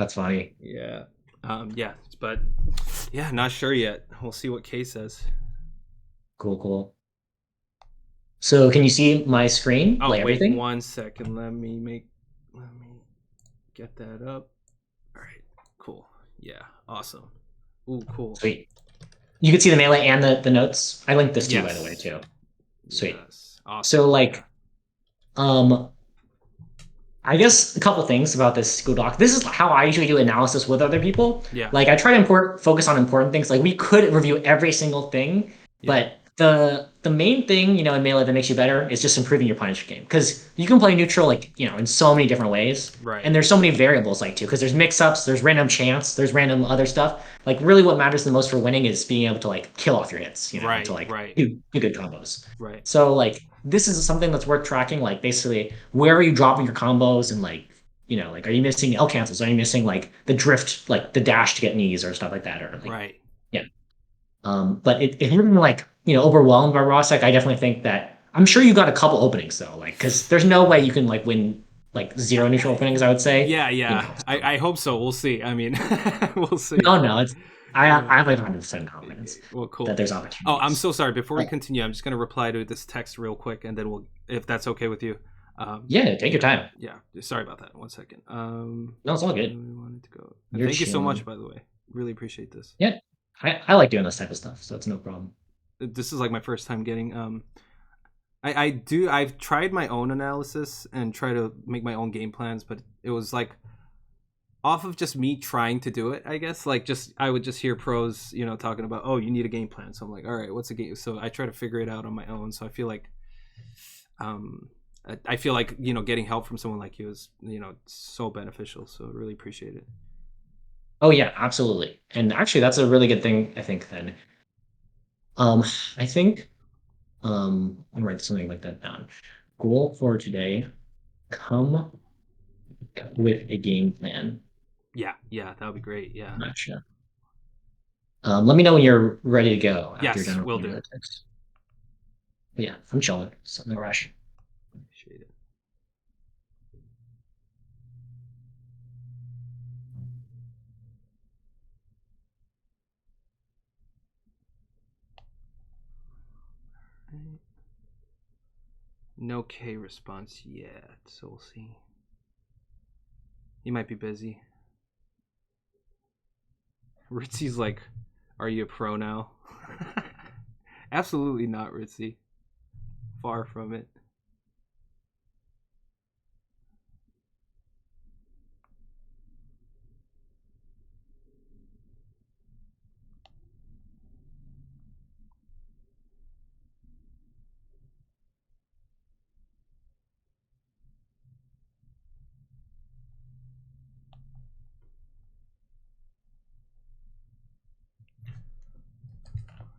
That's funny. Yeah. Yeah, but yeah, not sure yet. We'll see what Kay says. Cool, cool. So can you see my screen, Oh, like wait everything? 1 second. Let me get that up. All right, cool. Yeah, awesome. Ooh, cool. Sweet. You can see the melee and the notes. I linked this to you, by the way, Yes. too. Sweet. Yes. Awesome. So Yeah. like, um, I guess a couple things about this Google Doc. This is how I usually do analysis with other people. Yeah. Like I try to focus on important things. Like we could review every single thing, Yeah. but the main thing, in Melee that makes you better is just improving your Punisher game. Because you can play neutral like, in so many different ways. Right. And there's so many variables like too, because there's mix-ups, there's random chance, there's random other stuff. Like really what matters the most for winning is being able to like kill off your hits, and to Right. like Right. do good combos. Right. So like this is something that's worth tracking. Like basically, where are you dropping your combos and like like are you missing L cancels? Are you missing like the drift, like the dash to get knees or stuff like that? Or like Right. yeah. But if you're like overwhelmed by Rosek, I definitely think that I'm sure you got a couple openings though, like because there's no way you can like win like zero neutral openings. I would say, Yeah. Yeah. So I hope so. We'll see. I mean, we'll see. no, it's Yeah. I have like 100% confidence Well, that cool. there's Oh, I'm opportunities. so sorry. Before we Oh, continue, I'm just gonna reply to this text real quick, and then if that's okay with you. yeah, take your Yeah, time. yeah. Sorry about that. 1 second. No, it's all I good. really wanted to go, and You're thank you so much, chilling. by the way. Really appreciate this. Yeah, I like doing this type of stuff, so it's no problem. This is like my first time getting. I've tried my own analysis and try to make my own game plans, but it was like off of just me trying to do it, I guess. Like just I would just hear pros, talking about, oh, you need a game plan. So I'm like, all right, what's a game? So I try to figure it out on my own. So I feel like, um, I feel like getting help from someone like you is so beneficial. So I really appreciate it. Oh yeah, absolutely. And actually, that's a really good thing. I think then. Um, I think I'm write something like that down. Goal for today: come with a game plan. Yeah, yeah, that would be great. Yeah, Gotcha. Let me know when you're ready to go after you're yes, done will replying to do. that text. But yeah, I'm chilling. So no rush. Appreciate it. No K response yet, so we'll see. He might be busy. Ritzy's like, are you a pro now? Absolutely not, Ritzy. Far from it.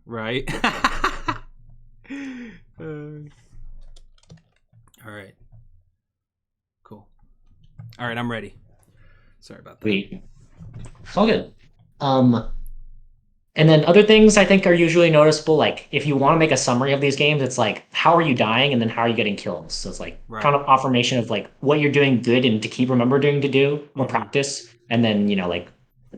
Right? All right. Cool. All right, I'm ready. Sorry about that. Sweet. It's all good. Um, And then other things I think are usually noticeable, like if you want to make a summary of these games, it's like how are you dying and then how are you getting kills. So it's like kind Right. of affirmation of like what you're doing good and to keep remembering to do or Mm-hmm. practice. And then, like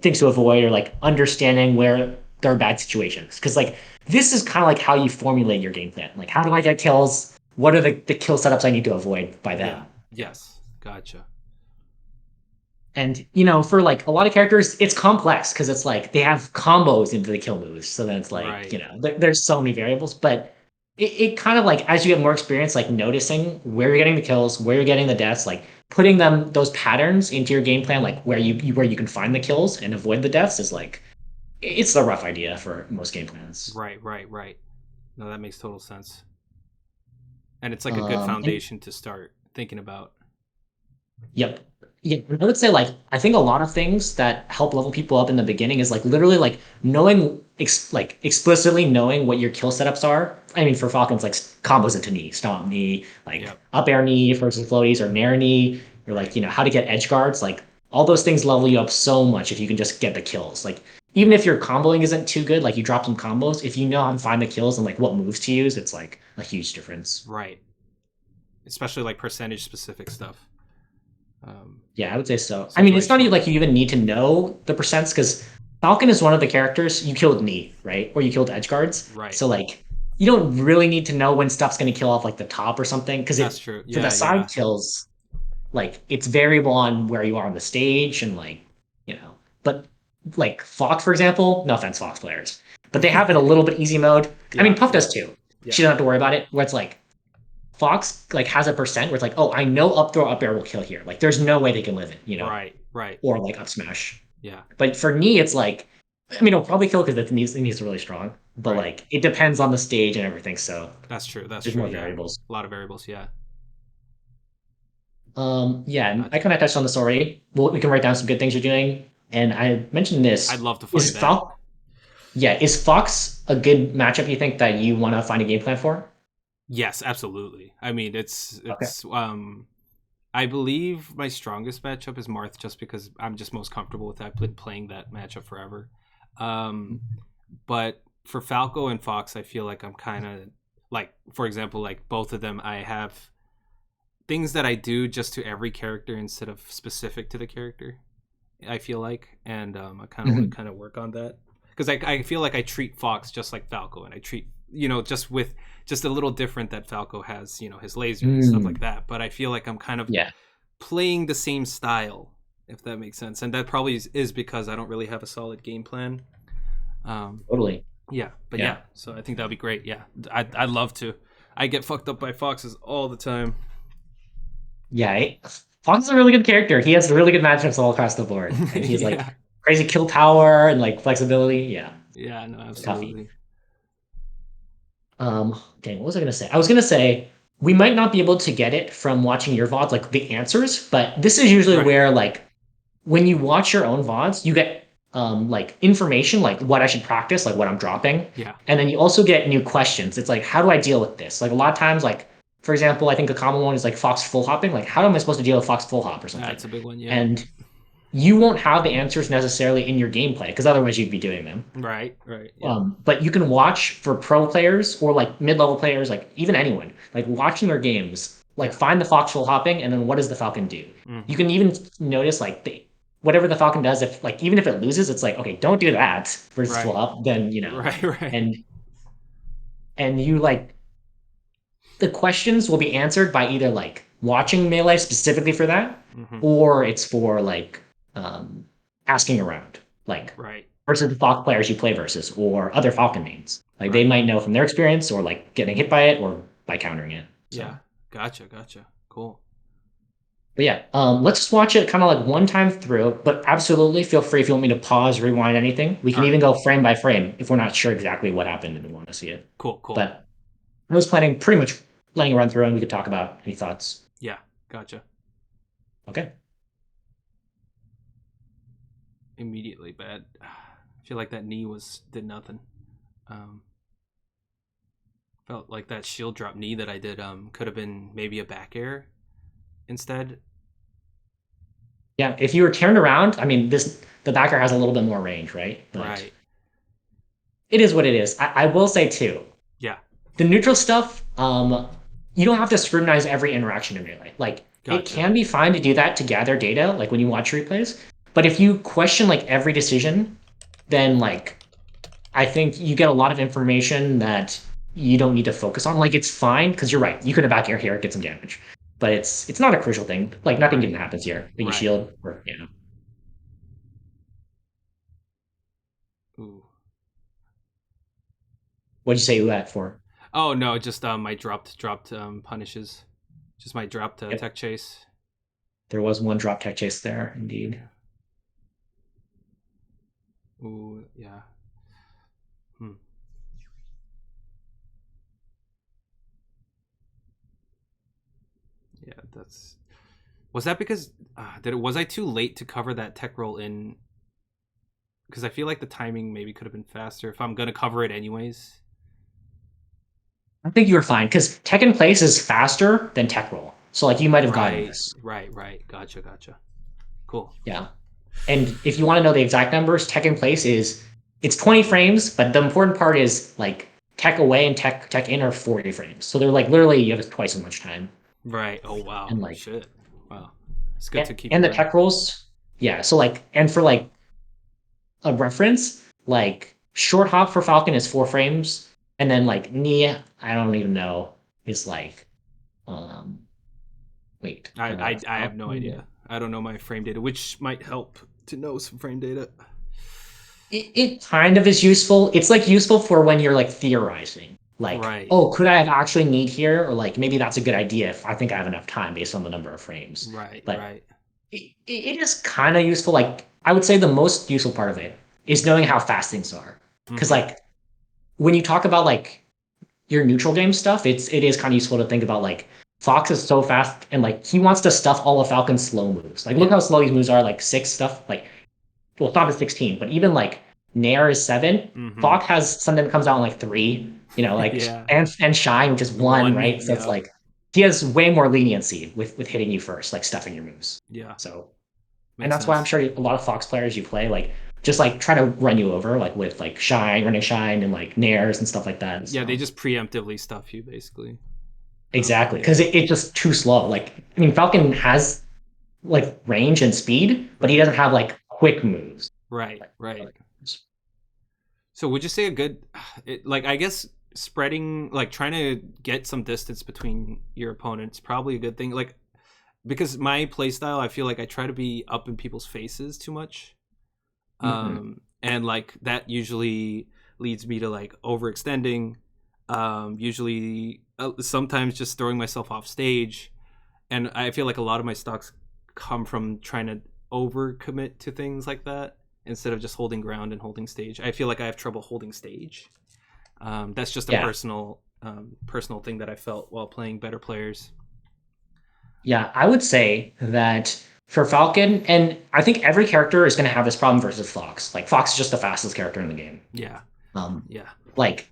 things to avoid or like understanding where there are bad situations. Because like this is kind of like how you formulate your game plan. Like how do I get kills? What are the kill setups I need to avoid by Yeah. them? Yes. Gotcha. And for like a lot of characters, it's complex because it's like they have combos into the kill moves. So then it's like, Right. there's so many variables, but it kind of like as you get more experience, like noticing where you're getting the kills, where you're getting the deaths, like putting those patterns into your game plan, like where you can find the kills and avoid the deaths is like it's the rough idea for most game plans. Right. Right. Right. No, that makes total sense. And it's like a good And foundation to start thinking about. yep. Yeah, I would say like I think a lot of things that help level people up in the beginning is like literally like knowing like explicitly knowing what your kill setups are. I mean, for Falcons, like combos into knee, stomp knee, like Yep. up air knee versus floaties or nair knee, or like Right. how to get edge guards. Like all those things level you up so much if you can just get the kills. Like even Yep. if your comboing isn't too good, like you drop some combos, if you know how to find the kills and like what moves to use, it's like a huge difference. Right. Especially like percentage specific stuff. Yeah, I would say so. I mean, it's not even Situational. like you even need to know the percents because Falcon is one of the characters you killed knee, right? Or you killed edge guards. Right. So like you don't really need to know when stuff's going to kill off like the top or something because That's it true. for the Yeah, side yeah. kills like it's variable on where you are on the stage and like you know. But like Fox, for example, no offense, Fox players, but they have it a little bit easy mode. I Yeah, mean, Puff yeah, does too. yeah. She doesn't have to worry about it. Where it's like Fox like has a percent where it's like, oh, I know up throw up air will kill here. Like there's no way they can live it, Right, right. or like up smash. Yeah, But for me, it's like, I mean, it'll probably kill because the knee's really strong. But right. like, it depends on the stage and everything. So That's true. That's there's true. more Yeah. variables. A lot of variables. Yeah. Yeah, and I Gotcha. kind of touched on this already. We can write down some good things you're doing. And I mentioned I'd this. love to find Is that. Falk, yeah, is Fox a good matchup you think that you want to find a game plan for? Yes, absolutely. I mean, Okay. I believe my strongest matchup is Marth just because I'm just most comfortable with that. I've been playing that matchup forever. Um, but for Falco and Fox, I feel like I'm kind of like, for example, like both of them, I have things that I do just to every character instead of specific to the character. I feel like, and I kind of want to Mhm. kind of work on that because I feel like I treat Fox just like Falco, and I treat just with just a little different that Falco has his laser and stuff like Mm, that. But I feel like I'm kind of yeah, playing the same style, if that makes sense, and that probably is because I don't really have a solid game plan. Um, totally. yeah, but yeah, Yeah. so I think that'd be great. Yeah, I'd love to. I get fucked up by foxes all the time. Yeah. Fox is a really good character. He has really good matchups all across the board. And he's like Yeah, crazy kill power and like flexibility. Yeah. yeah, no, It's a toughie. absolutely. Dang, what was I gonna say? I was gonna say we might not be able to get it from watching your VODs, like the answers, but this is usually Right. where like when you watch your own VODs, you get like information like what I should practice, like what I'm dropping. Yeah, And then you also get new questions. It's like, how do I deal with this? Like a lot of times, like for example, I think a common one is like Fox full hopping. Like, how am I supposed to deal with Fox full hop or something? that's a big one. Yeah. And you won't have the answers necessarily in your gameplay because otherwise you'd be doing them. Right. Right. Yeah. But you can watch for pro players or like mid-level players, like even anyone, like watching their games, like Yeah. find the foxhole hopping and then what does the falcon do? You Hmm. can even notice like whatever the falcon does, if like even if it loses, it's like okay, don't do that versus full Right. up. Then Right. Right. and you like the questions will be answered by either like watching melee specifically for that, Hmm. or it's for like um, asking around, like Right. versus the Falcon players you play versus, or other Falcon mains. Like they Right. might know from their experience, or like getting hit by it, or by countering it. So, Yeah. Gotcha. Gotcha. Cool. but yeah, let's just watch it kind of like one time through. But absolutely, feel free if you want me to pause, rewind anything. We All can right. even go frame by frame if we're not sure exactly what happened and we want to see it. Cool. Cool. But I was planning pretty much letting it run through, and we could talk about any thoughts. Yeah. Gotcha. Okay. Immediately bad. I feel like that knee was did nothing. Um, felt like that shield drop knee that I did could have been maybe a back air instead. Yeah, if you were turned around, I mean, the backer has a little bit more range, right? But Right. it is what it is. I will say too, Yeah. the neutral stuff, you don't have to scrutinize every interaction in Melee. Like it Gotcha. can be fine to do that to gather data, like when you watch replays. But if you question like every decision, then like I think you get a lot of information that you don't need to focus on. Like it's fine because you're right. You could have back air here, get some damage, but it's not a crucial thing. Like nothing even Right. happens here. Like you Right. shield or Ooh. what'd you say you at for? Oh no, just my dropped punishes. Just my dropped Yep, tech chase. there was one drop tech chase there, indeed. Yeah. Ooh, yeah. Hmm. Yeah, that's. Was that because did it? Was I too late to cover that tech roll in? Because I feel like the timing maybe could have been faster if I'm gonna cover it anyways. I think you were fine because tech in place is faster than tech roll. So like you might have gotten Right, this. right, right. Gotcha, gotcha. Cool. Yeah. And if you want to know the exact numbers, tech in place is it's 20 frames, but the important part is like tech away and tech in are 40 frames. So they're like literally you have twice as much time. Right. Oh wow. And like Shit. Wow. It's good to keep And the around. tech rolls, yeah. So like, and for like a reference, like short hop for Falcon is 4 frames, and then like knee, I don't even know, is like um wait, I have no Falcon. idea. I don't know my frame data, which might help to know some frame data. It kind of is useful. It's like useful for when you're like theorizing. Like, Right, oh, could I have actually need here? Or like maybe that's a good idea if I think I have enough time based on the number of frames. right, But right. it is kind of useful. Like I would say the most useful part of it is knowing how fast things are. Because Mm-hmm. like when you talk about like your neutral game stuff, it is kind of useful to think about like Fox is so fast and like he wants to stuff all of Falcon's slow moves. Like look Yeah. how slow these moves are, like six stuff, like well, it's not at 16, but even like Nair is 7. Mm-hmm. Falk has something that comes out in like 3, like Yeah. and Shine, which is 1, One. right? So it's Yeah. like he has way more leniency with hitting you first, like stuffing your moves. Yeah. So and Makes that's why I'm sense. sure a lot of Fox players you play like just like try to run you over like with like Shine, running Shine and like Nairs and stuff like that. Yeah, they So just preemptively stuff you basically. exactly. Because Yeah. it's just too slow. Like I mean Falcon has like range and speed, but he Right. doesn't have like quick moves. Right. Like, Right. like, So would you say a good, like I guess spreading, like trying to get some distance between your opponents, probably a good thing. Like because my playstyle, I feel like I try to be up in people's faces too much, mhm. and like that usually leads me to like overextending. Usually, sometimes just throwing myself off stage, and I feel like a lot of my stocks come from trying to overcommit to things like that instead of just holding ground and holding stage. I feel like I have trouble holding stage. That's just a Yeah. personal thing that I felt while playing better players. Yeah, I would say that for Falcon, and I think every character is going to have this problem versus Fox. Like Fox is just the fastest character in the game. Yeah, Um, yeah, like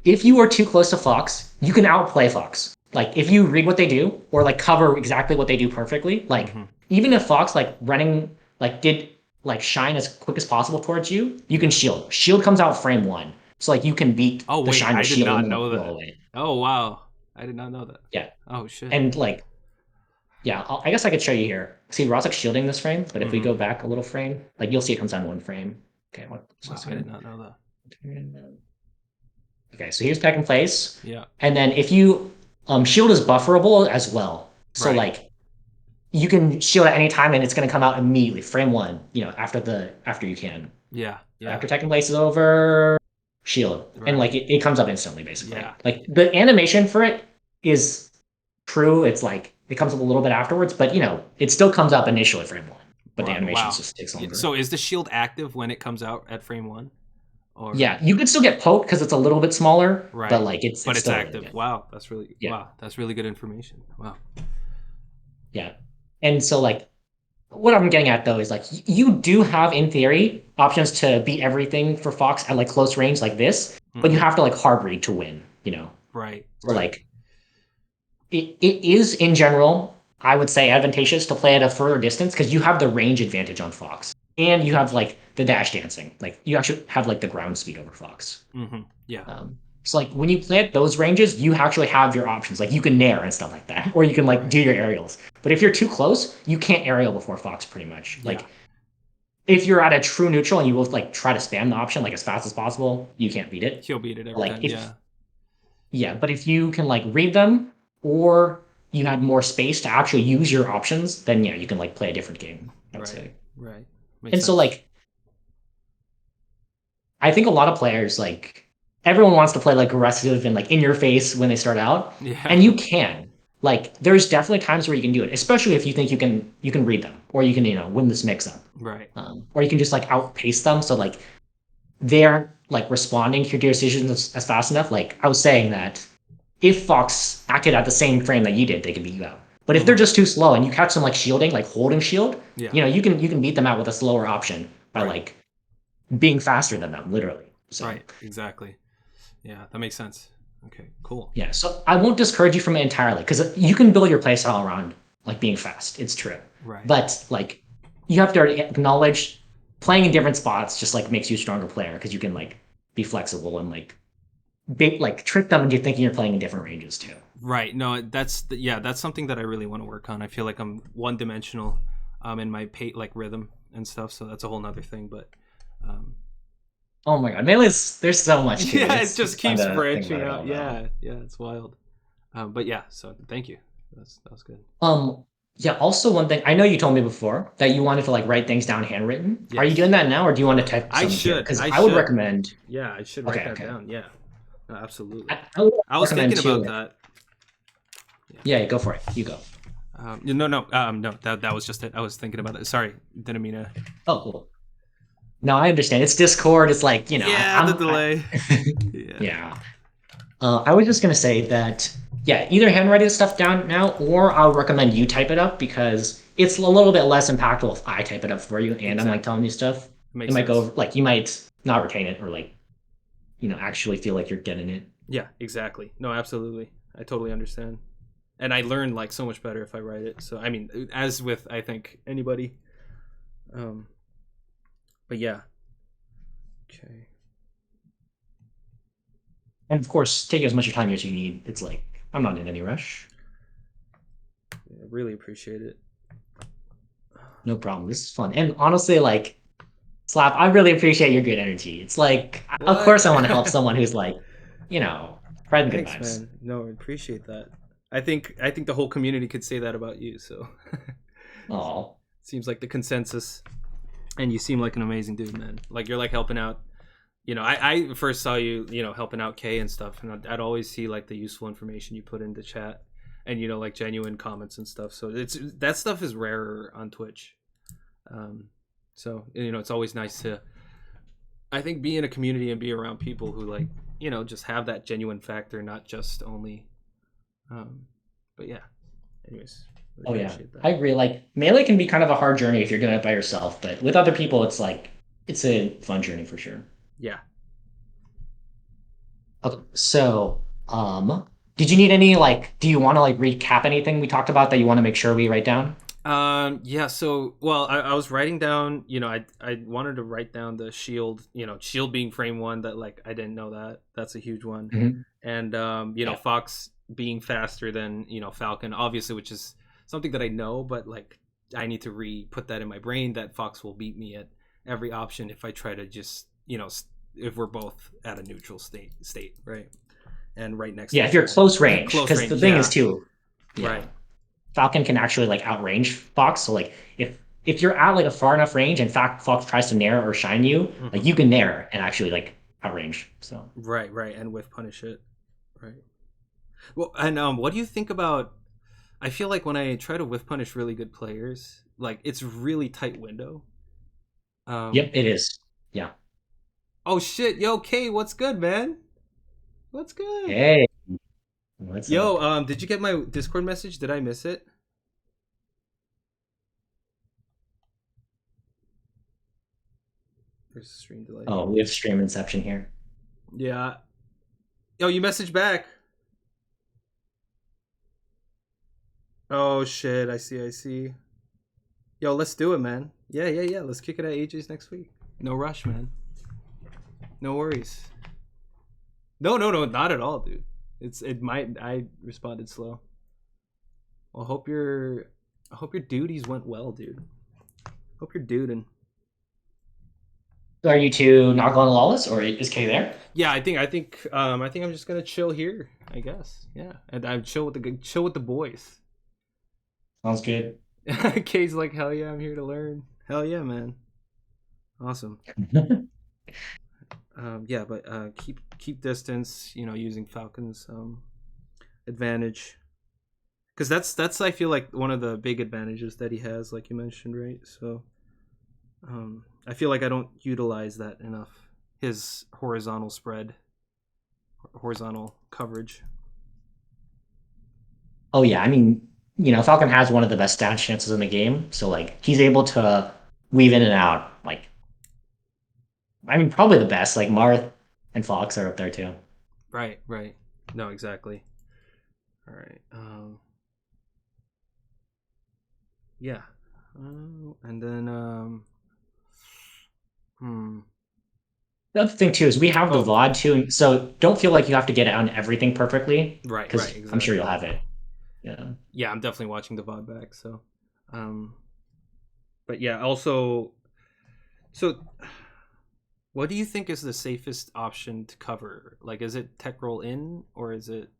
if you are too close to Fox, you can outplay Fox. Like if you read what they do or like cover exactly what they do perfectly, like hmm even if Fox like running like did like shine as quick as possible towards you, you can yeah. shield. Shield comes out frame 1. So like you can beat Oh the wait, shine I with did shield not and then like know roll that. away. Oh wow, I did not know that. Yeah. Oh shit. And like yeah, I guess I could show you here. See, Rozek's shielding this frame, but if we hmm go back a little frame, like you'll see it comes down 1 frame. Okay, what's Wow, this I did again? not know that. Okay, so here's back in place. Yeah. And then if you shield is bufferable as well. So Right. like you can shield at any time and it's gonna come out immediately, frame 1, after you can. Yeah. Yeah. After tech in place is over, shield. And Right. like it comes up instantly, basically. Yeah. Like the animation for it is true. It's like it comes up a little bit afterwards, but it still comes up initially frame 1. But the Right. animation Wow. just takes Yeah, longer. so is the shield active when it comes out at frame one? Or Yeah, you could still get poked because it's a little bit smaller, but right. like it's But it's it's still really active. good. Yeah, Wow. That's really good information. Wow. yeah. And so like what I'm getting at though is like you do have in theory options to beat everything for Fox at like close range like this, but you hmm have to like hard read to win. Right. So Right. like it is in general, I would say advantageous to play at a further distance because you have the range advantage on Fox. And you have like the dash dancing. Like you actually have like the ground speed over Fox. Yeah. So like when you play at those ranges, you actually have your options. Like you can nair and stuff like that, or you can like do Right. your aerials. But if you're too close, you can't aerial before Fox pretty much. Yeah. Like if you're at a true neutral and you will like try to spam the option like as fast as possible, you can't beat it. He'll beat it every Like time. if Yeah. yeah, but if you can like read them or you had more space to actually use your options, then yeah, you can like play a different game, I would Right. say. Right. Makes And so sense. like I think a lot of players like everyone wants to play like aggressive and like in your face when they start out, Yeah. and you can. Like there's definitely times where you can do it, especially if you think you can read them or you can win this mix up, Right. or you can just like outpace them. So like they aren't like responding to your decisions as fast enough. Like I was saying that if Fox acted at the same frame that you did, they could beat you out. But if they're hmm just too slow and you catch them like shielding, like holding shield, Yeah. you can beat them out with a slower option by Right. like being faster than them, literally. So Right. Exactly. Yeah. That makes sense. Okay. Cool. yeah, so I won't discourage you from it entirely because you can build your playstyle around like being fast. It's true, Right. but like you have to acknowledge playing in different spots just like makes you a stronger player because you can like be flexible and like like trick them into thinking you're playing in different ranges too. Right. No, that's something that I really want to work on. I feel like I'm one dimensional in my like rhythm and stuff, so that's a whole nother thing, but um Oh my god, Melee's there's so much to it. yeah, it It's just fun keeps to think about branching it out. all though. Yeah, yeah, it's wild. But yeah, so thank you. That was good. Um, yeah, also one thing, I know you told me before that you wanted to like write things down handwritten. Are you doing Yes. that now or do you want to type I some here? should. Because I I would should. recommend, Yeah, I should write okay, that okay. down. Yeah. No, absolutely. I would I was recommend thinking too. about that. Yeah. Yeah, go for it. You go. No. That was just it. I was thinking about it. Sorry, didn't mean to. Oh, cool. No, I understand. It's Discord. It's like, Yeah, the delay. Yeah. yeah. I was just gonna say that, yeah, either handwriting stuff down now, or I'll recommend you type it up because it's a little bit less impactful if I type it up for you and I'm like telling Exactly. you stuff. It Makes might sense. go like you might not retain it or like actually feel like you're getting it. Yeah, exactly. No, absolutely. I totally understand. And I learn like so much better if I write it. So I mean, as with I think anybody. Um, but yeah. Okay. And of course, take as much time as you need. It's like I'm not in any rush. Yeah, really appreciate it. No problem. This is fun. And honestly, like Slap, I really appreciate your good energy. It's like, of What? course, I want to help someone who's like, you know, spreading good Thanks, vibes. man. No, I appreciate that. I think the whole community could say that about you. So Oh, seems like the consensus. And you seem like an amazing dude, man. Like you're like helping out. You know, I first saw you, you know, helping out Kay and stuff, and I'd always see like the useful information you put into chat, and you know, like genuine comments and stuff. So it's that stuff is rarer on Twitch. Um, so you know, it's always nice to, I think, be in a community and be around people who like, you know, just have that genuine factor, not just only. Um, but yeah, anyways, really oh yeah, appreciate that. I agree. Like melee can be kind of a hard journey if you're doing it by yourself, but with other people, it's like it's a fun journey for sure. Yeah. Okay, so did you need any like? Do you want to like recap anything we talked about that you want to make sure we write down? Yeah, so well, I was writing down, you know, I wanted to write down the shield, you know, shield being frame one that like I didn't know that. That's a huge one. Mhm. And you know, Yeah. Fox being faster than, you know, Falcon, obviously, which is something that I know, but like I need to re put that in my brain that Fox will beat me at every option if I try to just, you know, if we're both at a neutral state, right? And right next to Yeah, if each you're other. close range, Close because the range, thing is yeah. too, yeah, Right. Falcon can actually like outrange Fox. So like if you're at like a far enough range and fact Fox tries to nair or shine you, like Hmm. you can nair and actually like outrange. So Right, right, and with punish it. Right. Well, and what do you think about? I feel like when I try to whiff punish really good players, like it's really tight window. yep, Um. it is. Yeah. Oh shit, yo, Kay, what's good, man? What's good? Hey, what's Yo, up? did you get my Discord message? Did I miss it? There's a stream delay. Oh, we have stream inception here. Yeah. Yo, you messaged back. Oh shit, I see, I see. Yo, let's do it, man. Yeah, yeah, yeah. Let's kick it at AJ's next week. No rush, man. No worries. No, not at all, dude. It might I responded slow. Well, I hope your duties went well, dude. Hope you're duding. So are you two not going to lawless or is Kay there? Yeah, I think I'm just gonna chill here. I guess. Yeah, and I chill with the boys. Sounds good. Kay's like, hell yeah, I'm here to learn. Hell yeah, man. Awesome. Yeah, but keep distance. You know, using Falcon's advantage because that's I feel like one of the big advantages that he has, like you mentioned, right? So I feel like I don't utilize that enough. His horizontal spread, horizontal coverage. Oh yeah, I mean, Falcon has one of the best stat chances in the game, so like he's able to weave in and out. Like, I mean, probably the best. Like Marth and Fox are up there too. Right, right. No, exactly. All right. Yeah. And then hmm. The other thing too is we have the Oh, VOD too, so don't feel like you have to get it on everything perfectly, right, because I'm sure you'll exactly. have it. Yeah. Yeah, I'm definitely watching the VOD back. So, um, but yeah, also, so what do you think is the safest option to cover? Like, is it tech roll in, or is it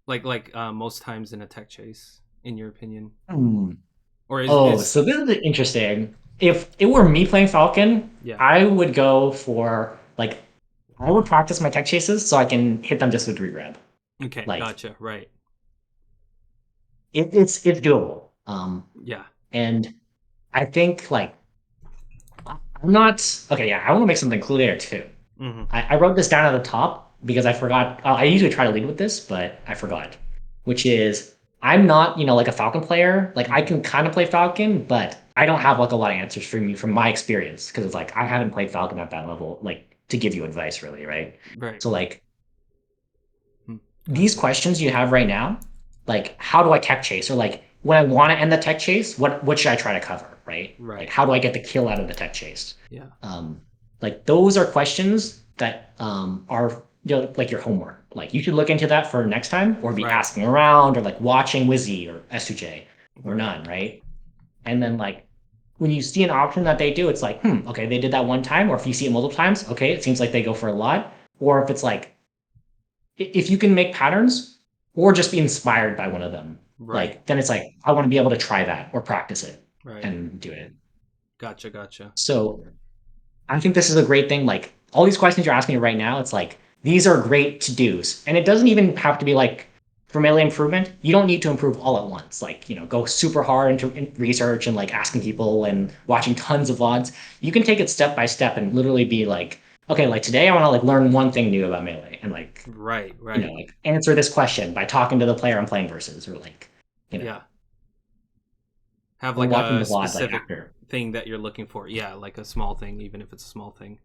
most times in a tech chase, in your opinion, Hmm. or Oh, is so this is interesting. If it were me playing Falcon, yeah? I would go for like I would practice my tech chases so I can hit them just with regrab. Okay, Like gotcha. Right. it's doable. Yeah. And I think like I'm not okay. Yeah, I want to make something clear too. Mm-hmm. I wrote this down at the top because I forgot. I usually try to lead with this, but I forgot. Which is, I'm not, like a Falcon player. Like I Mm-hmm. can kind of play Falcon, but I don't have like a lot of answers for me from my experience because it's like I haven't played Falcon at that level, like to give you advice really, right? Right. So like Hmm. these Gotcha. questions you have right now, like how do I tech chase, or like when I want to end the tech chase, what should I try to cover, right? Like Right. how do I get the kill out of the tech chase? Yeah. Um, like those are questions that are like your homework. Like you should look into that for next time, or be Right. asking around, or like watching Wizzy or S2J or Right. none, right? And then like when you see an option that they do, it's like, okay, they did that one time, or if you see it multiple times, okay, it seems like they go for a lot. Or if it's like if you can make patterns or just be inspired by one of them, Right. like then it's like I want to be able to try that or practice it Right. and do it. Gotcha. Gotcha. So I think this is a great thing. Like all these questions you're asking me right now, it's like these are great to dos. And it doesn't even have to be like for melee improvement. You don't need to improve all at once. Like, go super hard into research and like asking people and watching tons of VODs. You can take it step by step and literally be like, okay, like today I want to like learn one thing new about melee and like, Right. Right. like answer this question by talking to the player I'm playing versus, or like, Yeah. Have or like watching a the VOD like specific after. thing that you're looking for. Yeah, like a small thing, even if it's a small thing.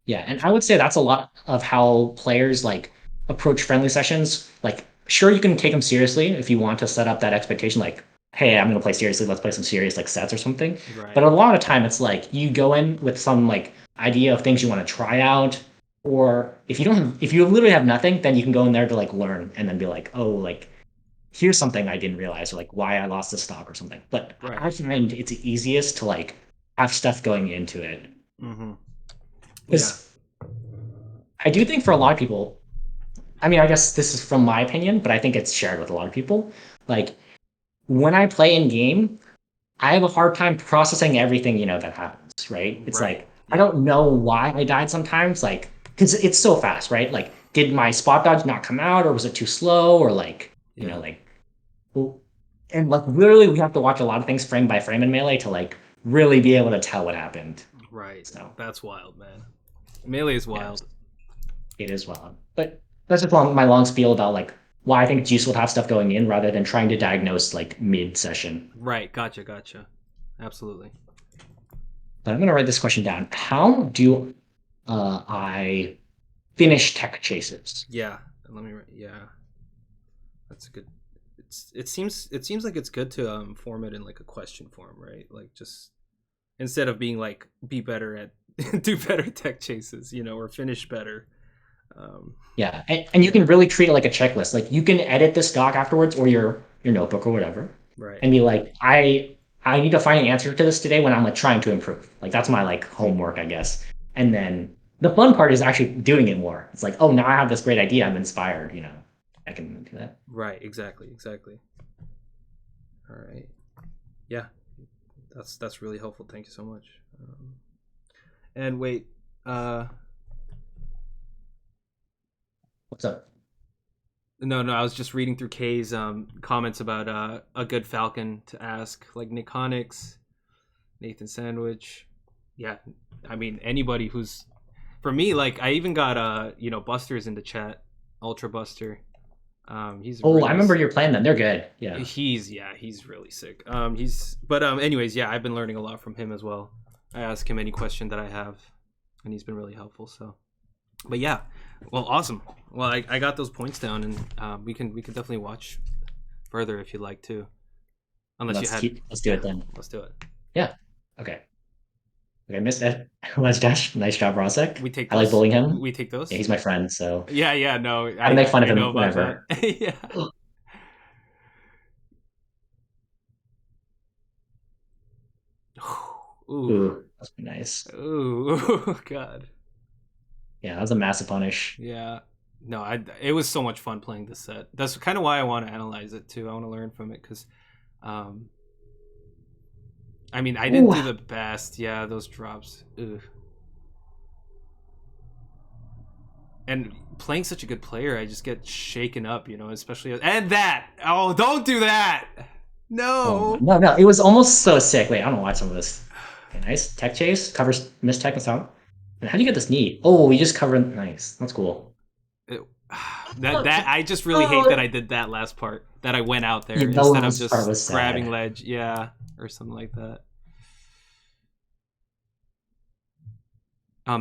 Yeah, and I would say that's a lot of how players like approach friendly sessions. Like, sure, you can take them seriously if you want to set up that expectation, like, hey, I'm gonna play seriously, let's play some serious like sets or something. But Right. a lot of time it's like you go in with some like idea of things you want to try out, or if you literally have nothing, then you can go in there to like learn and then be like, oh, like here's something I didn't realize, or like why I lost the stock or something. But Right. I find it's easiest to like have stuff going into it. Mm-hmm. Yeah. Because I do think for a lot of people, I mean, I guess this is from my opinion, but I think it's shared with a lot of people. Like when I play in game, I have a hard time processing everything, that happens, right? It's Right. like I Yeah. don't know why I died sometimes, like because it's so fast, right? Like did my spot dodge not come out, or was it too slow, or like, Yeah. like well, and like literally we have to watch a lot of things frame by frame in melee to like really be able to tell what happened. Right. So That's wild, man. Melee is yeah, wild. it is wild. But that's just my long spiel about like why I think it's useful to have stuff going in rather than trying to diagnose like mid session. Right. Gotcha. Gotcha. Absolutely. But I'm gonna write this question down. How do I finish tech chases? Yeah. Let me. Yeah. That's a good. It seems like it's good to form it in like a question form, right? Like just instead of being like be better at do better tech chases, or finish better. Um, Yeah, and you yeah. can really treat it like a checklist. Like you can edit this doc afterwards or your notebook or whatever, Right. and be like, I need to find an answer to this today when I'm like trying to improve. Like that's my like homework, I guess. And then the fun part is actually doing it more. It's like, oh, now I have this great idea. I'm inspired. I can do that. Right. Exactly. Exactly. All right. Yeah. That's really helpful. Thank you so much. And wait. Uh, What's up? no, no. I was just reading through Kay's comments about a good Falcon to ask, like Nick Honix, Nathan Sandwich. Yeah. I mean, anybody who's for me. Like I even got Buster's in the chat. Ultra Buster. He's Oh, I really remember you're playing them. They're good. Yeah. he's really sick. Anyways, yeah, I've been learning a lot from him as well. I ask him any question that I have, and he's been really helpful. So, but yeah, well, awesome. Well, I got those points down, and we can definitely watch further if you'd like to. Unless you had, Let's do yeah, it then. let's do it. Yeah. Okay. Okay, missed that. Let's dash. Nice job, Rosek. We take I like those. bullying him. We take Yeah, those. he's my friend, so Yeah, yeah. No, gotta make fun of I know him about that. whenever. Yeah. Ooh. Ooh, that's nice. Ooh. God. Yeah, that was a massive punish. Yeah. No, it was so much fun playing this set. That's kind of why I want to analyze it too. I want to learn from it because, um, I mean, I didn't Ooh. do the best. Yeah, those drops. Ugh. And playing such a good player, I just get shaken up, especially and that. Oh, don't do that. Oh my, No. no, no, it was almost so sick. Wait, I don't know why some of this. Okay, nice. Tech chase covers miss tech and sound. And how do you get this knee? Oh, we just covered. Nice. That's cool. It- that I just really hate that I did that last part. That I went out there Yeah, that instead of last part just was grabbing sad. ledge, yeah, or something like that.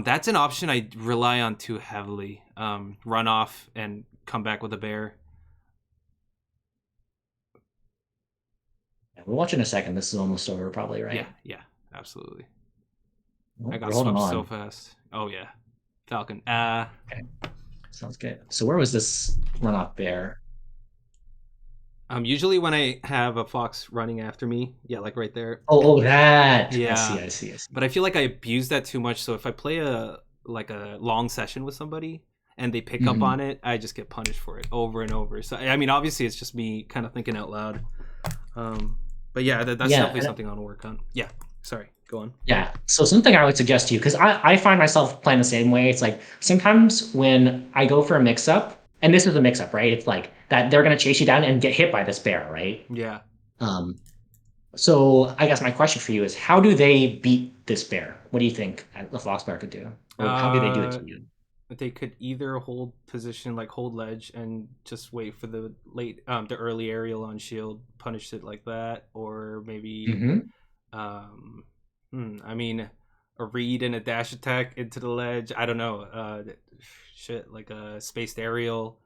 That's an option I rely on too heavily. Run off and come back with a bear. Yeah, we'll watch in a second. This is almost over, probably, Yeah, right? yeah, absolutely. I Oh, got we're holding swept so on. fast. Oh yeah, Falcon. Okay, sounds good. So where was this runoff bear? Usually when I have a fox running after me, yeah, like right there. Oh, oh, that. I see, Yeah, I see, I see. but I feel like I abuse that too much. So if I play a long session with somebody and they pick up on Mhm. it, I just get punished for it over and over. So I mean, obviously it's just me kind of thinking out loud. Um, but yeah, that's Yeah, definitely something I want to work on. Yeah, sorry, go on. yeah. So something I would suggest to you, because I find myself playing the same way. It's like sometimes when I go for a mix up, and this is a mix up, right? It's like that they're gonna chase you down and get hit by this bear, right? Yeah. Um, so I guess my question for you is how do they beat this bear? What do you think the fox bear could do? Or how do they do it Uh, to you? they could either hold position like hold ledge and just wait for the early aerial on shield, punish it like that, or maybe Hmm. um, I mean a read and a dash attack into the ledge. I don't know. Shit like a spaced aerial.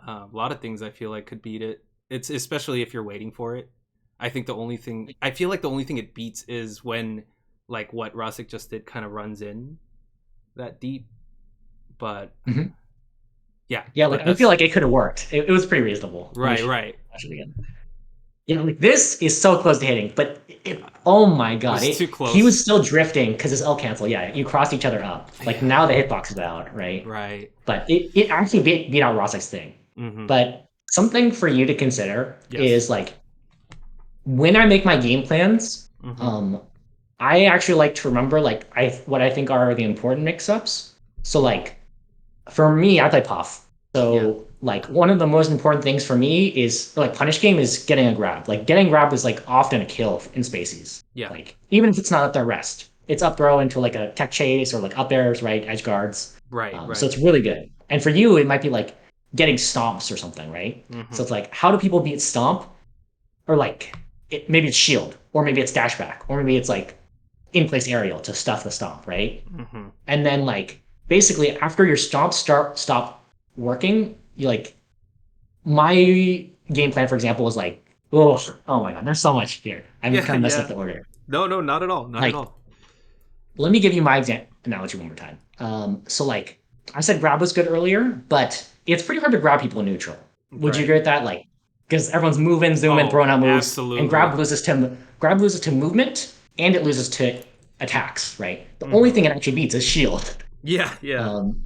A lot of things I feel like could beat it. It's especially if you're waiting for it. I feel like the only thing it beats is when like what Rosic just did kind of runs in that deep. But Hmm. yeah, Yeah, like but I feel that's like it could have worked. It was pretty reasonable. Let me right, right. watch it again. You know, like this is so close to hitting, but oh my It god, was it too he was close. still drifting because his L cancel. Yeah, you crossed each other up. Like Yeah, now the hitbox is out, right? right. But it actually beat out Ross's thing. Mm-hmm. But something for you to consider Yes. is like when I make my game plans, Mm-hmm. um, I actually like to remember like what I think are the important mix-ups. So like for me, I play Puff. Yeah. So like one of the most important things for me is like punish game is getting a grab. Like getting grab is like often a kill in spacies. Yeah. Like even if it's not up there rest, it's up throw into like a tech chase or like up airs, right? Edge guards. Right. So Right. it's really good. And for you, it might be like getting stomps or something, right? So Mm-hmm. it's like how do people beat stomp? Or like maybe it's shield, or maybe it's dash back, or maybe it's like in place aerial to stuff the stomp, right? Mm-hmm. And then like basically after your stomp stop working, you like my game plan, for example, was like, oh my god, there's so much here. I'm Yeah. kind of messing up Yeah. the order. No. No. Not at all. Not at Like, all. let me give you my analogy one more time. So like I said, grab was good earlier, but it's pretty hard to grab people in neutral. Would you Right. agree with that? Like, because everyone's moving, zooming, Oh, throwing out moves, and absolutely. grab loses to movement and it loses to attacks. Right. The only Mm-hmm. thing it actually beats is shield. Yeah. Yeah. Um,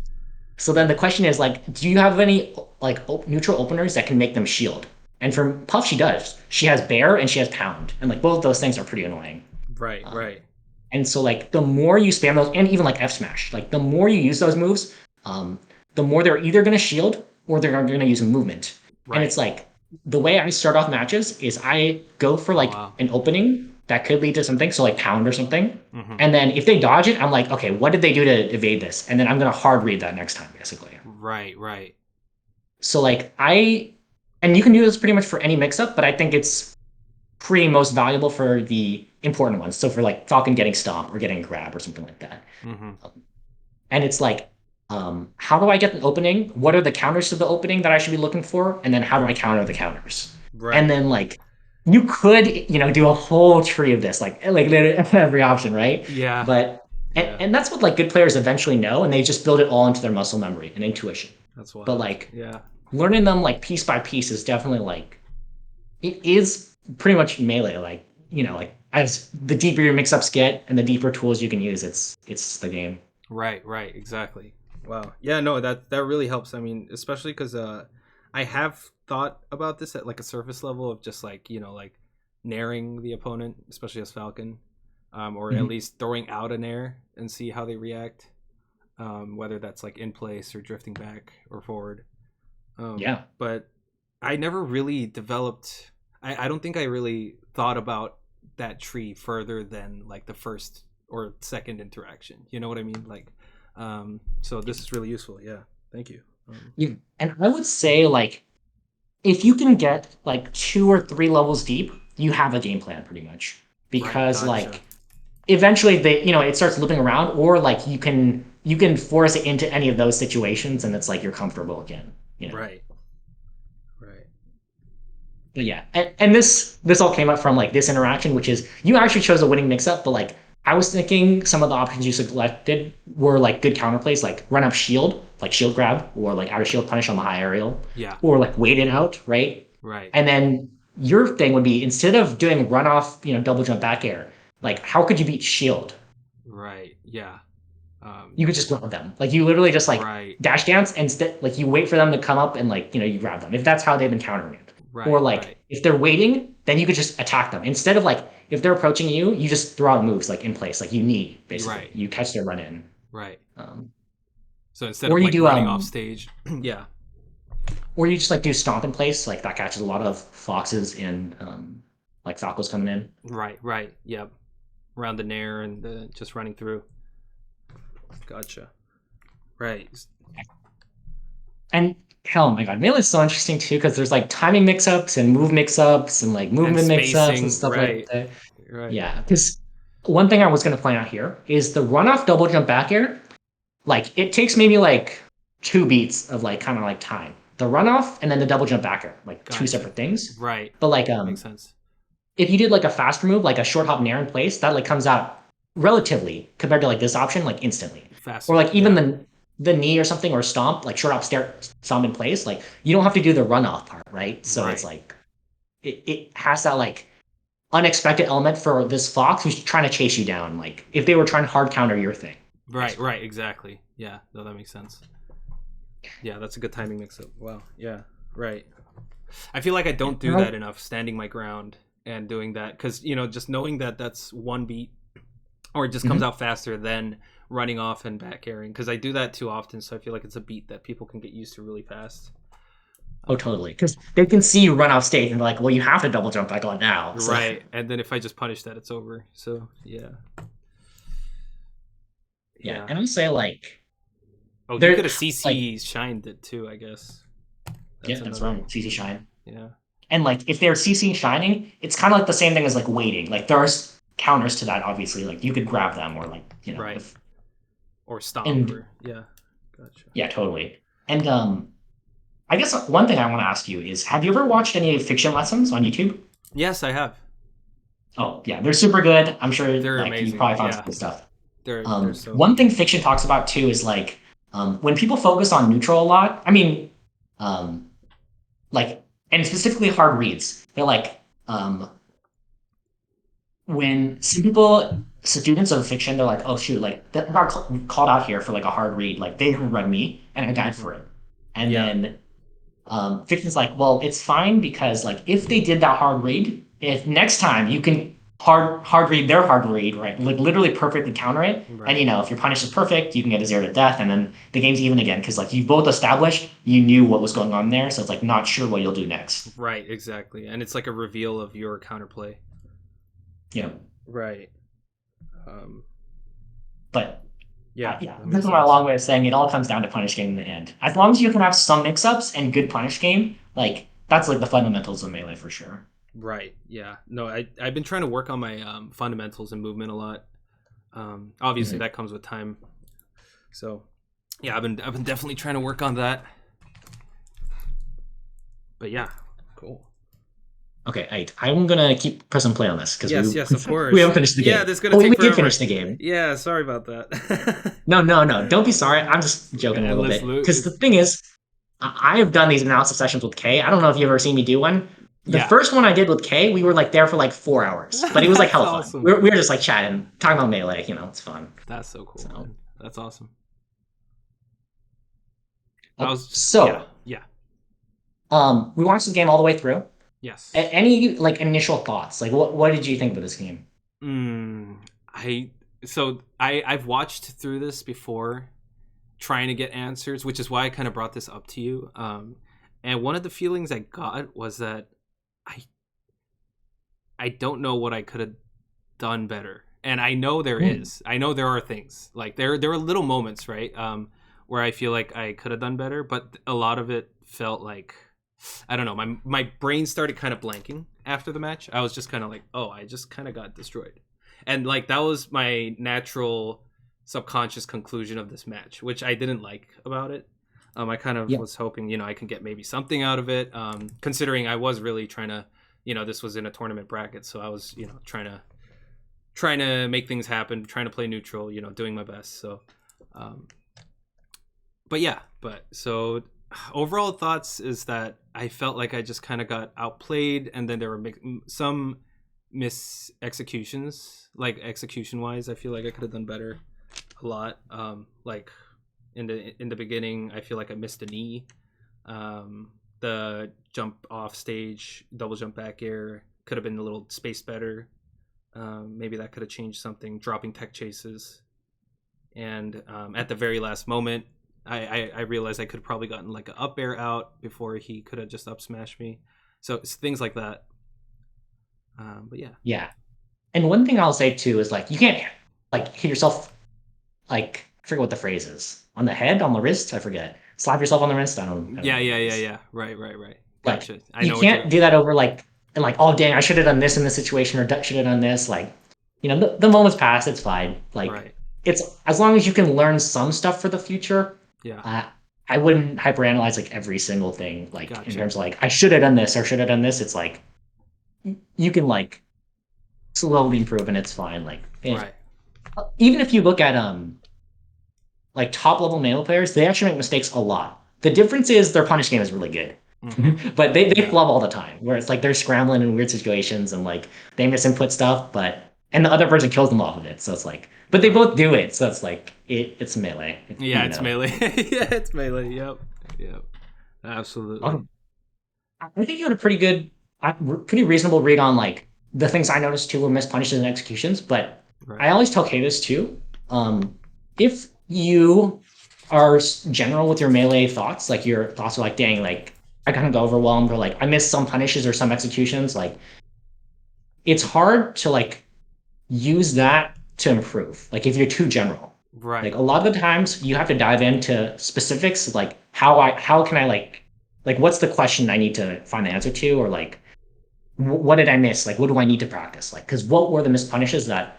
So then the question is like, do you have any like neutral openers that can make them shield? And for Puff, she does. She has bear and she has pound, and like both those things are pretty annoying. Right. Um, Right. and so like the more you spam those, and even like F smash, like the more you use those moves, um, the more they're either going to shield or they're going to use a movement. And Right. it's like the way I start off matches is I go for Oh like wow. an opening that could lead to something, so like pound or something. Mm-hmm. And then if they dodge it, I'm like, okay, what did they do to evade this? And then I'm gonna hard read that next time, basically. Right. Right. So like and you can do this pretty much for any mix-up, but I think it's pretty most valuable for the important ones. So for like Falcon getting stomp or getting grab or something like that. Mm-hmm. And it's like, how do I get an opening? What are the counters to the opening that I should be looking for? And then how do I counter the counters? And Right. then like you could, do a whole tree of this, like literally every option, right? Yeah. But Yeah, And that's what like good players eventually know, and they just build it all into their muscle memory and intuition. that's But wild. like Yeah, learning them like piece by piece is definitely like it is pretty much melee. Like like as the deeper your mix-ups get and the deeper tools you can use, it's the game. right, right, exactly. Wow. Yeah, no, that really helps. I mean, especially because I have thought about this at like a surface level of just like like naring the opponent, especially as Falcon, or at Mhm. least throwing out a nair and see how they react, whether that's like in place or drifting back or forward. Yeah. But I never really developed. I don't think I really thought about that tree further than like the first or second interaction. You know what I mean? Like, so this is really useful. Yeah, thank you. Yeah. And I would say like if you can get like 2 or 3 levels deep, you have a game plan pretty much. Right, Because gotcha. like eventually they it starts looping around, or like you can force it into any of those situations and it's like you're comfortable again. Right, right. But yeah, and this all came up from like this interaction, which is you actually chose a winning mix-up, but like I was thinking some of the options you selected were like good counterplays, like run up shield, like shield grab, or like outer shield punish on the high aerial, Yeah, or like wait it out, right? right, And then your thing would be instead of doing run off, double jump back air, like how could you beat shield? right. Yeah. You could just grab them. Like you literally just like Right, dash dance and like you wait for them to come up and like you grab them if that's how they've been countering it. Or right, like right, if they're waiting, then you could just attack them instead of like if they're approaching you, you just throw out moves like in place, like you knee basically. right, You catch their run in, right. um, So instead or of you like do running off stage, yeah, or you just like do stomp in place, like that catches a lot of foxes and like falcos coming in. right, right, yep. Around the nair and just running through. Gotcha. Right. And hell, oh my god, melee is so interesting too because there's like timing mix-ups and move mix-ups and like And movement mix-ups and spacing, stuff like right, that. right. Yeah, because one thing I was going to point out here is the run-off double jump back air. Like it takes maybe like 2 beats of like kind of like time. The runoff and then the double jump back air, like two Gotcha. separate things. Right. But like Makes sense. if you did like a faster move, like a short hop nair in place, that like comes out relatively compared to like this option, like instantly. Or Faster. like even Yeah. the knee or something or stomp, like short hop stair stomp in place, like you don't have to do the runoff part, right? So it's Right. like it has that like unexpected element for this fox who's trying to chase you down. Like if they were trying to hard counter your thing, Right. basically. Right. Exactly. Yeah. No, that makes sense. Yeah, that's a good timing mix up. Wow. Yeah. Right. I feel like I Yeah. don't do that enough, standing my ground and doing that because just knowing that that's one beat or it just comes Mhm. out faster than running off and back airing because I do that too often. So I feel like it's a beat that people can get used to really fast. Oh, totally. Because they can see you run off stage and they're like, well, you have to double jump back on now. So Right. And then if I just punish that, it's over. So yeah. yeah, Yeah. and I'll say like Oh, you there could have like CC shined it too, I guess. yeah, That's that's another wrong. CC thing. Shine. Yeah. And like if they're CC shining, it's kind of like the same thing as like waiting. Like there's counters to that, obviously. Like you could grab them or like, Right. if Or stomp and or yeah. Gotcha. yeah, totally. And I guess one thing I want to ask you is have you ever watched any fiction lessons on YouTube? Yes, I have. Oh, yeah, they're super good. I'm sure They're like you amazing. probably found some Yeah. good stuff. They're so One good. thing fiction talks about too is like when people focus on neutral a lot. I mean, um, like and specifically hard reads. They're like when some people, students of fiction, they're like, oh shoot, like that got called out here for like a hard read. Like they read me and I died Hmm. for it. And Yeah. then fiction's like, well, it's fine because like if they did that hard read, if next time you can hard read their hard read, right? Like literally perfectly counter it. And Right. if your punish is perfect, you can get a 0 to death, and then the game's even again because like you both established you knew what was going on there, so it's like not sure what you'll do next. Right, exactly. And it's like a reveal of your counterplay. Yeah, Right. Um but yeah, yeah, that this makes is my sense. long way of saying it all comes down to punish game in the end. As long as you can have some mix-ups and good punish game, like that's like the fundamentals of melee for sure. Right. Yeah. No, I've been trying to work on my fundamentals and movement a lot. Obviously Mhm. that comes with time. So, yeah, I've been definitely trying to work on that. But yeah, cool. Okay, I'm gonna keep pressing play on this because we Yes, yes, of we course. haven't finished the Yeah, game. this is gonna Oh, take we did forever. finish the game. Yeah, sorry about that. No, no, no. Don't be sorry. I'm just joking a little Endless bit. loop. Because the thing is, I have done these analysis sessions with Kay. I don't know if you've ever seen me do one. The Yeah, first one I did with Kay, we were like there for like 4 hours, but it was like that's hella fun. awesome. We were just like chatting, talking about melee. It's fun. That's so cool, So, man. That's awesome. I oh, was just, yeah, so yeah, we watched the game all the way through. yes. Any like initial thoughts? Like, what did you think of this game? Mm, I I've watched through this before, trying to get answers, which is why I kind of brought this up to you. And one of the feelings I got was that I I don't know what I could have done better. And I know there Hmm. is. I know there are things. Like there are little moments, right? Where I feel like I could have done better, but a lot of it felt like I don't know, my brain started kind of blanking after the match. I was just kind of like, "Oh, I just kind of got destroyed." And like that was my natural subconscious conclusion of this match, which I didn't like about it. I kind of Yeah, was hoping, I can get maybe something out of it. Considering I was really trying to, this was in a tournament bracket, so I was, trying to make things happen, trying to play neutral, doing my best. So, um, but yeah, but so overall thoughts is that I felt like I just kind of got outplayed, and then there were some miss executions, like execution wise. I feel like I could have done better a lot. Like in the beginning, I feel like I missed a knee. The jump off stage, double jump back air could have been a little spaced better. Maybe that could have changed something. Dropping tech chases, and at the very last moment, I realized I could have probably gotten like an up air out before he could have just up smashed me. So it's things like that. But yeah, yeah. And one thing I'll say too is like you can't like hit yourself like I forget what the phrase is on the head, on the wrist. I forget. Slap yourself on the wrist. I don't yeah, know what yeah, it yeah, is. yeah. Right, right, right. Like Gotcha. I you know what can't you're. do that over like and like oh dang I should have done this in this situation or should have done this like the moment's passed, it's fine. Like Right. it's as long as you can learn some stuff for the future. Yeah. uh, I wouldn't hyperanalyze like every single thing like in Gotcha. terms of like I should have done this or should have done this. It's like you can like slowly improve and it's fine. Like Right. even if you look at like top level male players, they actually make mistakes a lot. The difference is their punish game is really good. Mm-hmm. But they Yeah. flub all the time, where it's like they're scrambling in weird situations and like they misinput stuff, but and the other person kills them off of it. So it's like, but they Right. both do it, so it's like it's melee, Yeah, you it's know. melee. Yeah, it's melee. Yep. Yep. Absolutely. Um, I think you had a pretty good, pretty reasonable read on like the things I noticed too were missed punishes and executions. But I Right. always tell Kay this too. If you are general with your melee thoughts, like your thoughts are like, dang, like I kind of got overwhelmed, or like I missed some punishes or some executions, like it's hard to like use that to improve. Like if you're too general, like Right. a lot of the times you have to dive into specifics, like how can I like what's the question I need to find the answer to, or like what did I miss? Like what do I need to practice? Like because what were the missed punishes that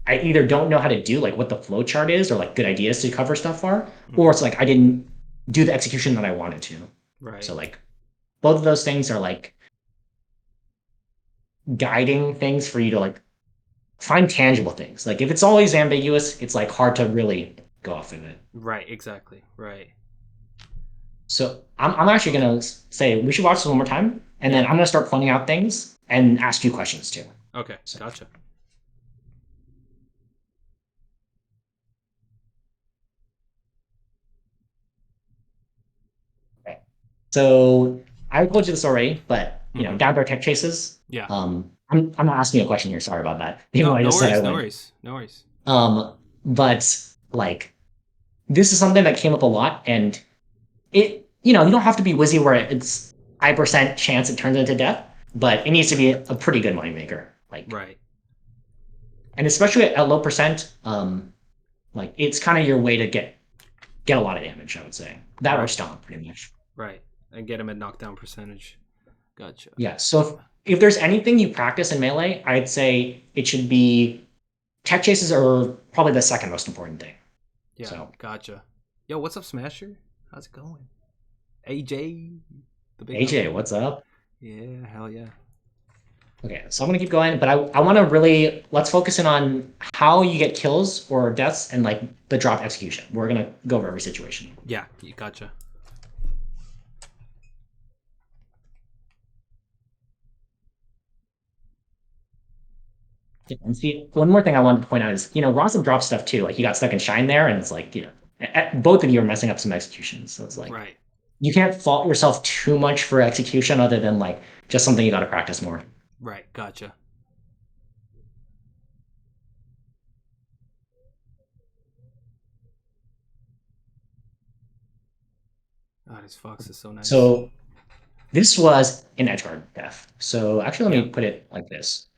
I either don't know how to do, like what the flow chart is, or like good ideas to cover stuff are, or Mm-hmm. it's like I didn't do the execution that I wanted to. Right. So like both of those things are like guiding things for you to like find tangible things. Like if it's always ambiguous, it's like hard to really go off of it. Right. Exactly. Right. So I'm actually Okay. gonna say we should watch this one more time, and then Yeah. I'm gonna start pointing out things and ask you questions too. Okay. So, Gotcha. okay. So I told you this already, but Mm-hmm. down to our tech chases. Yeah. I'm not asking you a question here. Sorry about that. Even No. though I No just said I worries. No would. worries. No worries. But like this is something that came up a lot, and it you don't have to be wizzy where it's high percent chance it turns into death, but it needs to be a pretty good moneymaker. Like, Right. and especially at low percent, like it's kind of your way to get a lot of damage. I would say that or Right. stomp pretty much. Right. And get him at knockdown percentage. Gotcha. Yeah. So if there's anything you practice in melee, I'd say it should be tech chases are probably the second most important thing. Yeah. So Gotcha. Yo, what's up, Smasher? How's it going? AJ, the big AJ, homie. what's up? Yeah. Hell yeah. Okay, so I'm gonna keep going, but I want to really let's focus in on how you get kills or deaths and like the drop execution. We're gonna go over every situation. Yeah, you gotcha. Yeah, and see, one more thing I wanted to point out is, Rossum dropped stuff too. Like he got stuck in Shine there, and it's like, both of you are messing up some executions. So it's like Right. you can't fault yourself too much for execution, other than like just something you got to practice more. Right. Gotcha. Oh, this fox is so nice. So this was an edgeguard death. So actually, let Yep. me put it like this.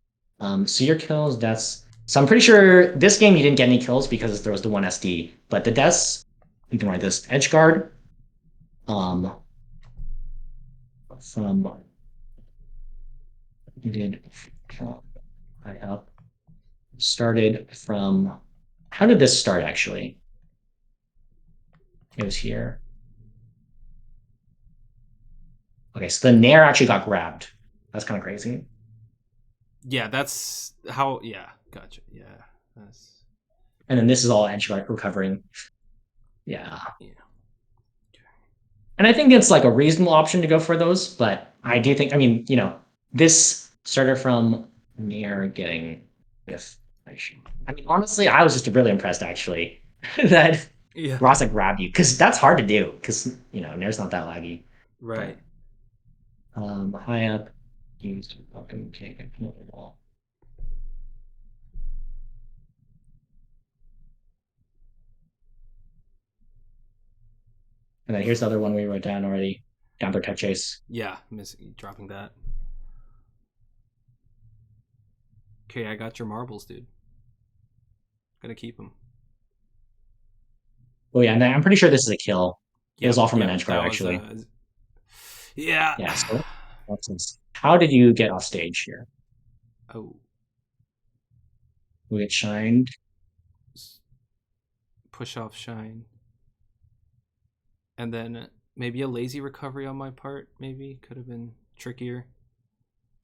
So your kills, deaths. So I'm pretty sure this game you didn't get any kills because there was the one SD, but the deaths, you can write this edgeguard um, from you did I up started from how did this start actually? It was here. Okay, so the Nair actually got grabbed. That's kind of crazy. Yeah, that's how. Yeah, gotcha. Yeah, that's And then this is all edge recovering. Yeah. yeah. And I think it's like a reasonable option to go for those, but I do think, I mean, this started from near getting this. I mean, honestly, I was just really impressed actually that Yeah. Rossi grabbed you because that's hard to do because, Nair's not that laggy. Right. But high up, used fucking kick another wall. And then here's the other one we wrote down already. Down for tech chase. Yeah, miss dropping that. Okay, I got your marbles, dude. Gonna keep them. Oh yeah, and I'm pretty sure this is a kill. It was Yep. all from an Yep. edge guard That was actually. Yeah. Yeah, so what's this? How did you get off stage here? Oh, We get shined. push off shine, and then maybe a lazy recovery on my part. Maybe could have been trickier.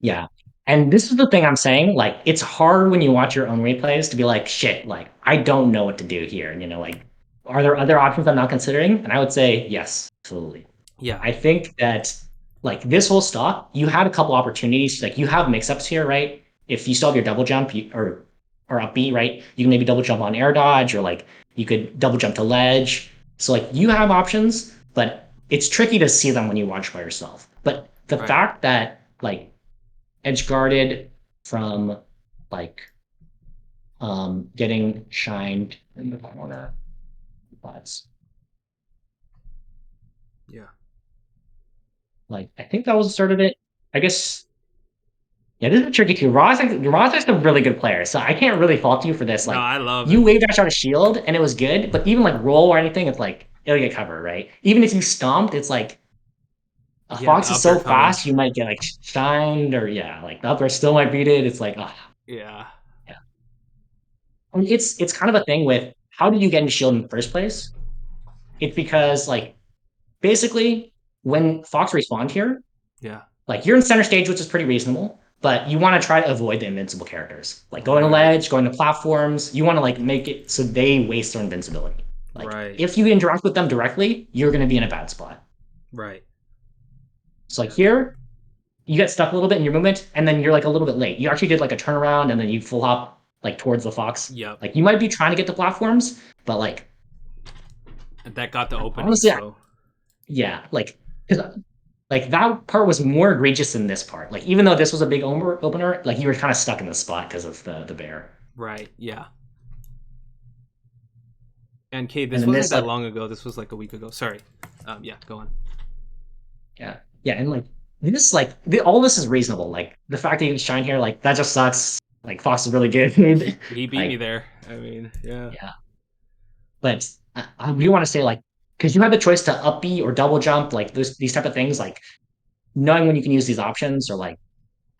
Yeah. And this is the thing I'm saying. Like, it's hard when you watch your own replays to be like, shit, like, I don't know what to do here. And, like, are there other options I'm not considering? And I would say, yes, absolutely. Yeah. I think that, like, this whole stock, you had a couple opportunities. Like, you have mix ups here, right? If you still have your double jump or up B, right? You can maybe double jump on air dodge or, like, you could double jump to ledge. So, like, you have options, but it's tricky to see them when you watch by yourself. But the Right. fact that, like, edge guarded from like getting shined in the corner. But Yeah. like I think that was the start of it. I guess yeah, this is tricky too. Ross is a really good player, so I can't really fault you for this. No, Like I love you it. wave dash out a shield and it was good, but even like roll or anything, it's like it'll get covered, right? Even if you stomped, it's like a Yeah, the fox is upper so coming. fast you might get like shined or yeah, like the upper still might beat it. It's like Yeah. yeah. I mean, it's kind of a thing with how did you get into shield in the first place? It's because like basically when Fox respawned here, Yeah. like you're in center stage, which is pretty reasonable, but you want to try to avoid the invincible characters. Like going to Right. ledge, going to platforms, you want to like make it so they waste their invincibility. Like Right. if you interact with them directly, you're gonna be in a bad spot. Right. So like here, you get stuck a little bit in your movement, and then you're like a little bit late. You actually did like a turnaround and then you full hop like towards the Fox. Yep. Like you might be trying to get to platforms, but like That got the opening, honestly, so yeah, because like that part was more egregious than this part. Like even though this was a big opener, like you were kind of stuck in the spot because of the bear. right. Yeah. And Kate, And this then wasn't this that like long ago. This was like a week ago. Sorry. Yeah, go on. yeah, and like this like all this is reasonable. Like the fact that you can shine here, like that just sucks. Like Fox is really good. He beat me Like there. I mean, yeah. yeah, but I do want to say like because you had the choice to up B or double jump, like these type of things. Like knowing when you can use these options or like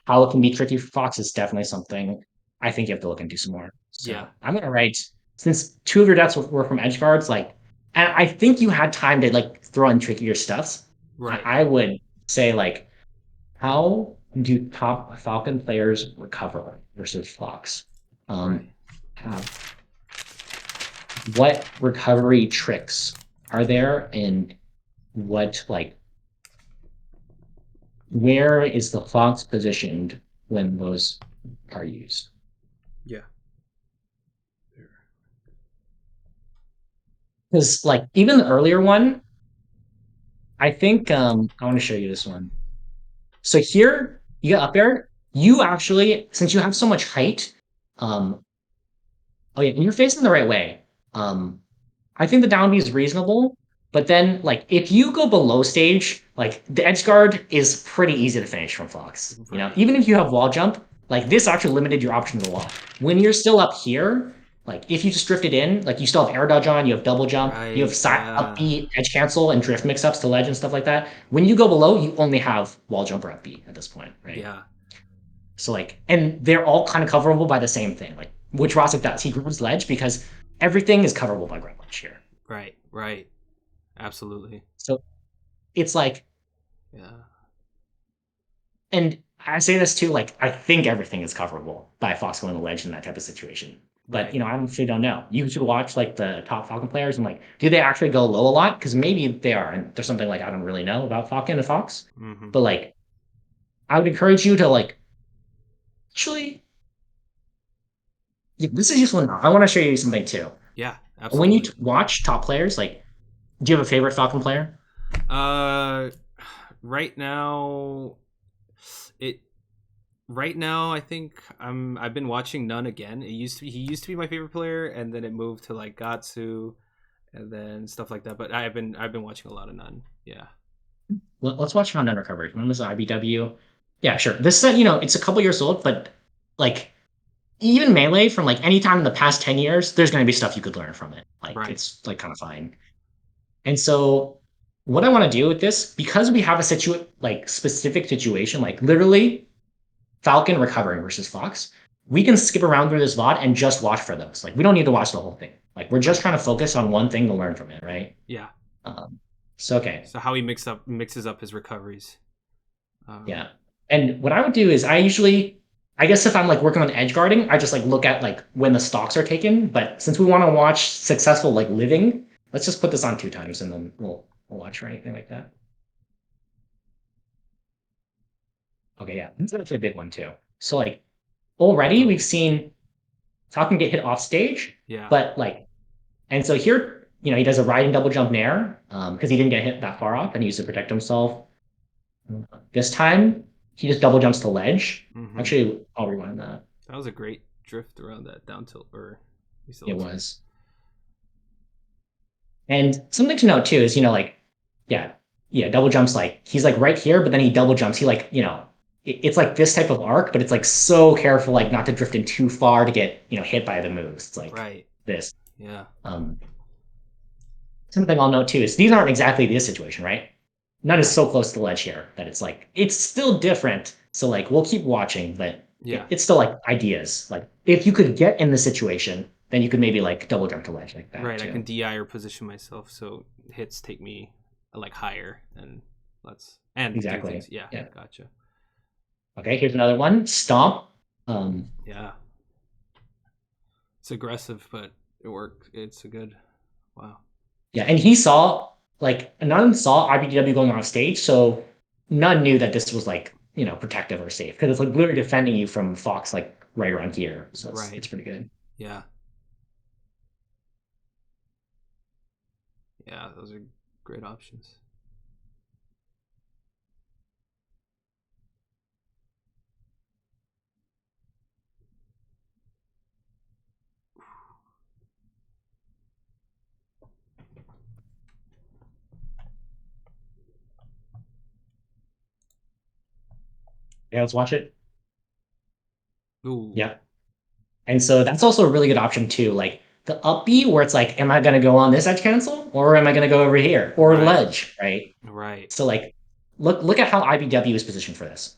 how it can be tricky for Fox is definitely something I think you have to look into some more. Yeah. So I'm gonna write since two of your decks were from edge guards, like, and I think you had time to like throw in trickier stuffs. Right. I would say like how Do top Falcon players recover versus Fox? Right. Have what recovery tricks are there, and what like where is the Fox positioned when those are used? Yeah. Because like even the earlier one, I think I want to show you this one. So here you get up there, you actually, since you have so much height, um, oh yeah, and you're facing the right way. Um, I think the down B is reasonable, but then like if you go below stage, like the edge guard is pretty easy to finish from Fox. You know, Right. even if you have wall jump, like this actually limited your options a lot. When you're still up here, like if you just drifted in, like you still have air dodge on, you have double jump, you have Right. side up Yeah. B, edge cancel, and drift mix ups to ledge and stuff like that. When you go below, you only have wall jump or up B at this point, right? Yeah. So like, and they're all kind of coverable by the same thing. Like, which Rossi does, he grabs ledge because everything is coverable by grab ledge here. Right. Right. Absolutely. So it's like, Yeah. and I say this too, like I think everything is coverable by Fox going to ledge in that type of situation. But Right. I actually don't know. You should watch like the top Falcon players and like, do they actually go low a lot? Because maybe they are, and there's something like I don't really know about Falcon and Fox. Mm-hmm. But like, I would encourage you to like actually. Yeah, this is useful now. I want to show you something too. Yeah. When you Absolutely. watch top players, like, do you have a favorite Falcon player? Uh, right now, it. Right now, I think I've been watching None again. He used to be my favorite player, and then it moved to like Gatsu, and then stuff like that. But I've been watching a lot of None. Yeah. Let's watch Found Undercover. When was the IBW? Yeah, sure. This set, it's a couple years old, but like even melee from like any time in the past 10 years, there's going to be stuff you could learn from it. Like Right. it's like kind of fine. And so what I want to do with this, because we have a like specific situation, like literally Falcon recovering versus Fox, we can skip around through this VOD and just watch for those. Like we don't need to watch the whole thing. Like we're just Right. trying to focus on one thing to learn from it, right? Yeah. So okay, So how he mixes up his recoveries. yeah. And what I would do is I guess if I'm like working on edge guarding, I just like look at like when the stocks are taken. But since we want to watch successful like living, let's just put this on 2 times and then we'll watch for anything like that. Okay, yeah, this is actually a big one too. So like already we've Oh. seen Falcon get hit off stage, Yeah. but like, and so here, he does a riding double jump nair because he didn't get hit that far off and he used to protect himself. This time he just double jumps to ledge. Mm-hmm. Actually, I'll rewind that. That was a great drift around that down tilt, or at least it It looks like. was. And something to note too is, yeah, yeah, double jumps like he's like right here, but then he double jumps. He like, it's like this type of arc, but it's like so careful, like not to drift in too far to get, hit by the moves. It's like Right. this. Yeah. Um, Something I'll note too is these aren't exactly this situation, right? None is Right. so close to the ledge here that it's like it's still different. So like we'll keep watching, but Yeah. it's still like ideas. Like if you could get in the situation, then you could maybe like double jump to ledge like that Right. I can too. DI or position myself so hits take me like higher and let's and do Exactly. things. Yeah. Yeah. Gotcha. Okay, here's another one. Stomp. Yeah. It's aggressive, but it worked. It's a good. Wow. Yeah, and he saw like none saw IBDW going off stage, so none knew that this was like protective or safe because it's like literally defending you from Fox like right around here. So it's Right. pretty good. Yeah. Yeah. Those are great options. Yeah, let's watch it. Ooh. Yeah. And so that's also a really good option too. Like the up B where it's like, am I gonna go on this edge cancel or am I gonna go over here? Or Right. ledge, right? Right. So like look at how IBW is positioned for this.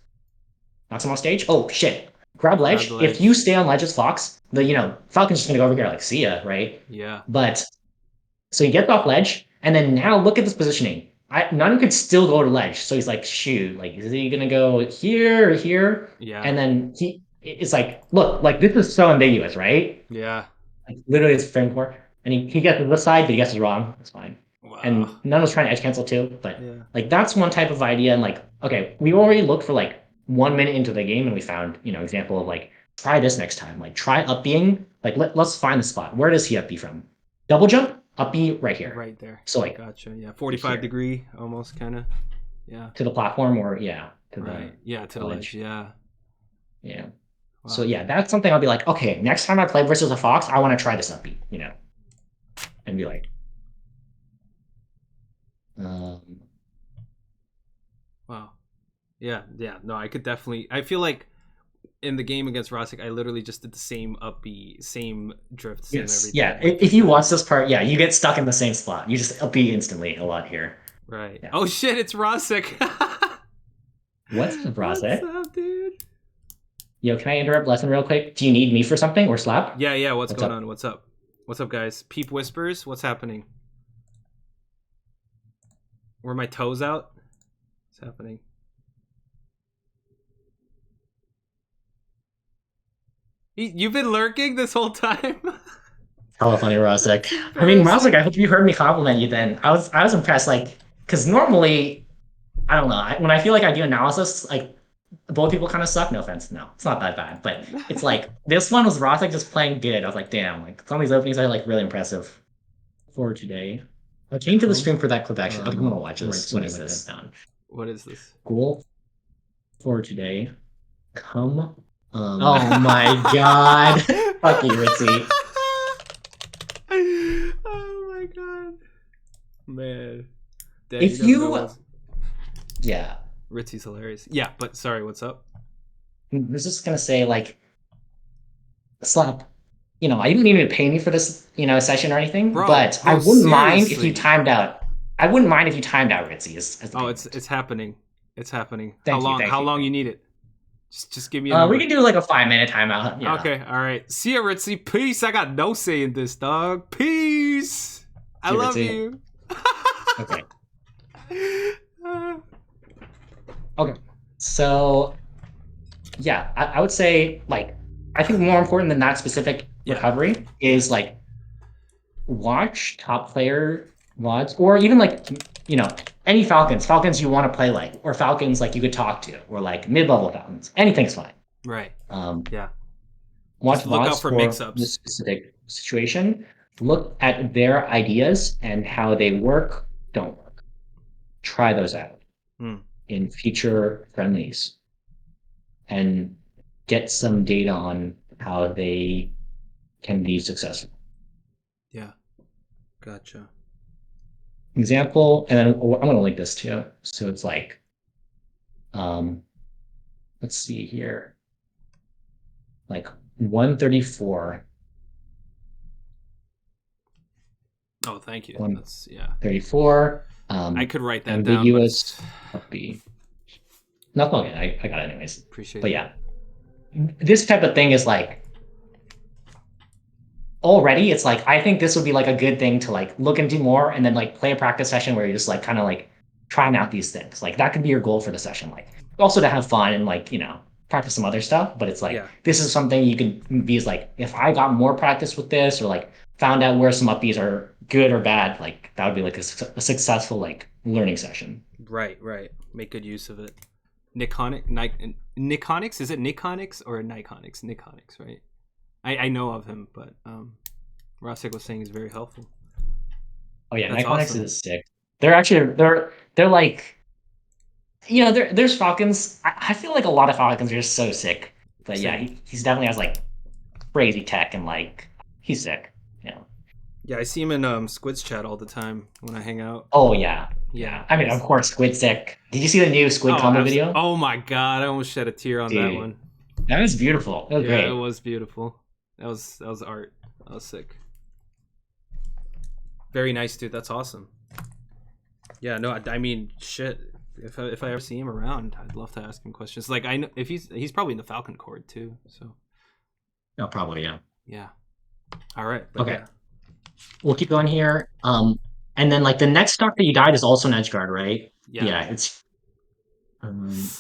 Not some on stage. Oh shit. Grab Grab the ledge. If you ledge. stay on ledge as Fox, the Falcon's just gonna go over here like see ya, right? Yeah. But so he gets off ledge, and then now look at this positioning. none could still go to ledge. So he's like, shoot, like, is he gonna go here or here? Yeah. And then it's like, look, like this is so ambiguous, right? Yeah. Like literally it's frame for. And he gets this side, but he guesses wrong. That's fine. Wow. And none was trying to edge cancel too, but Yeah. like that's one type of idea. And like, okay, we already looked for like 1 minute into the game and we found, example of like, try this next time. Like try up being, like let's find the spot. Where does he up B from? Double jump, up B right here. Right there. So like Gotcha. Yeah. 45 here degree almost kind of. Yeah. to the platform or to Right. Yeah. To the ledge. Yeah. Yeah. So Wow. yeah, that's something I'll be like, okay, next time I play versus a fox, I want to try this up beat, and be like, um, Wow. Yeah. Yeah. No, I could definitely. I feel like in the game against Rosic, I literally just did the same upbeat, same drift, same yes, everything. yeah. Like If you watch this part, yeah, you get stuck in the same spot. You just up beat instantly a lot here. Right. Yeah. Oh shit! It's Rosic. What's the What's process? up, dude? Yo, can I interrupt lesson real quick? Do you need me for something or slap? Yeah. Yeah. What's What's going up? on? What's up? What's up, guys? Peep whispers. What's happening? Were my toes out? What's happening? You've been lurking this whole time. Hella funny, Rosek. That's I mean, Rosek, embarrassing. I hope you heard me compliment you then. I was impressed, like, because normally, I don't know, when I feel like I do analysis, like, both people kind of suck. No offense, no, it's not that bad, but it's like this one was Rosek just playing good. I was like, damn, like some of these openings are like really impressive. For today, I came to the stream for that clip actually. Okay, I'm gonna watch this. What is this? Down. What is this? Goal for today. Come. Oh my god. Fuck you, Ritzy. Oh my god, man. Dad, If you never know you, what's. yeah, Ritzy's hilarious. Yeah, but sorry, what's up? I was just gonna say like slap. I didn't need you to pay me for this, session or anything, but I Bro, wouldn't mind if you seriously. timed out. I wouldn't mind if you timed out Ritzy as the Oh, payment. it's happening. It's happening. How Thank you, long? thank How you. long Thank you you. need it? Just give me a We number. can do like a 5 minute timeout. Yeah. Okay, all right. See ya, Ritzy. Peace. I got no say in this, dog. Peace. I See you, love Ritzy. you. Okay. Okay. So yeah, I would say like I think more important than that specific Yeah. recovery is like watch top player VODs or even like any Falcons you want to play like or Falcons like you could talk to or like mid-level Falcons. Anything's fine. Right. Um, Yeah. Watch Just look out VODs for for this mix-ups. specific situation. Look at their ideas and how they work, don't work. Try those out Hmm. in future friendlies and get some data on how they can be successful. Yeah. Gotcha. Example, and then I'm going to link this too. So it's like, um, let's see here, like 134, Oh, thank you. That's 134. I could write that down, but Ambiguous it's upbeat. Not okay. I got it anyways. appreciate But it. yeah, this type of thing is like already. It's like I think this would be like a good thing to like look into more, and then like play a practice session where you're just like kind of like trying out these things. Like that could be your goal for the session. Like also to have fun and like practice some other stuff. But it's like Yeah. this is something you can be as like if I got more practice with this or like found out where some upbeats are good or bad, like that would be like a successful like learning session. Right. Right. Make good use of it. Niconics? Is it Niconics or Niconics? Niconics, right? I know of him, but Rosik was saying he's very helpful. Oh yeah, That's Nikonix awesome. is sick. They're actually they're like there's Falcons. I feel like a lot of Falcons are just so sick. But yeah, Same. he's definitely has like crazy tech and like he's sick. Yeah, I see him in Squid's chat all the time when I hang out. Oh yeah. Yeah. Yeah. I mean, of course, Squid sick. Did you see the new Squid combo video? Oh my god, I almost shed a tear on that Dude, one. that was beautiful. That was Yeah, it great. was beautiful. That was art. That was sick. Very nice, dude. That's awesome. Yeah, no, I mean, shit. If I ever see him around, I'd love to ask him questions. Like I know if he's probably in the Falcon Cord too. So No, probably yeah. yeah. All right, but Okay. yeah. We'll keep going here. And then like the next stock that you died is also an edge guard, right? Yeah. Yeah, it's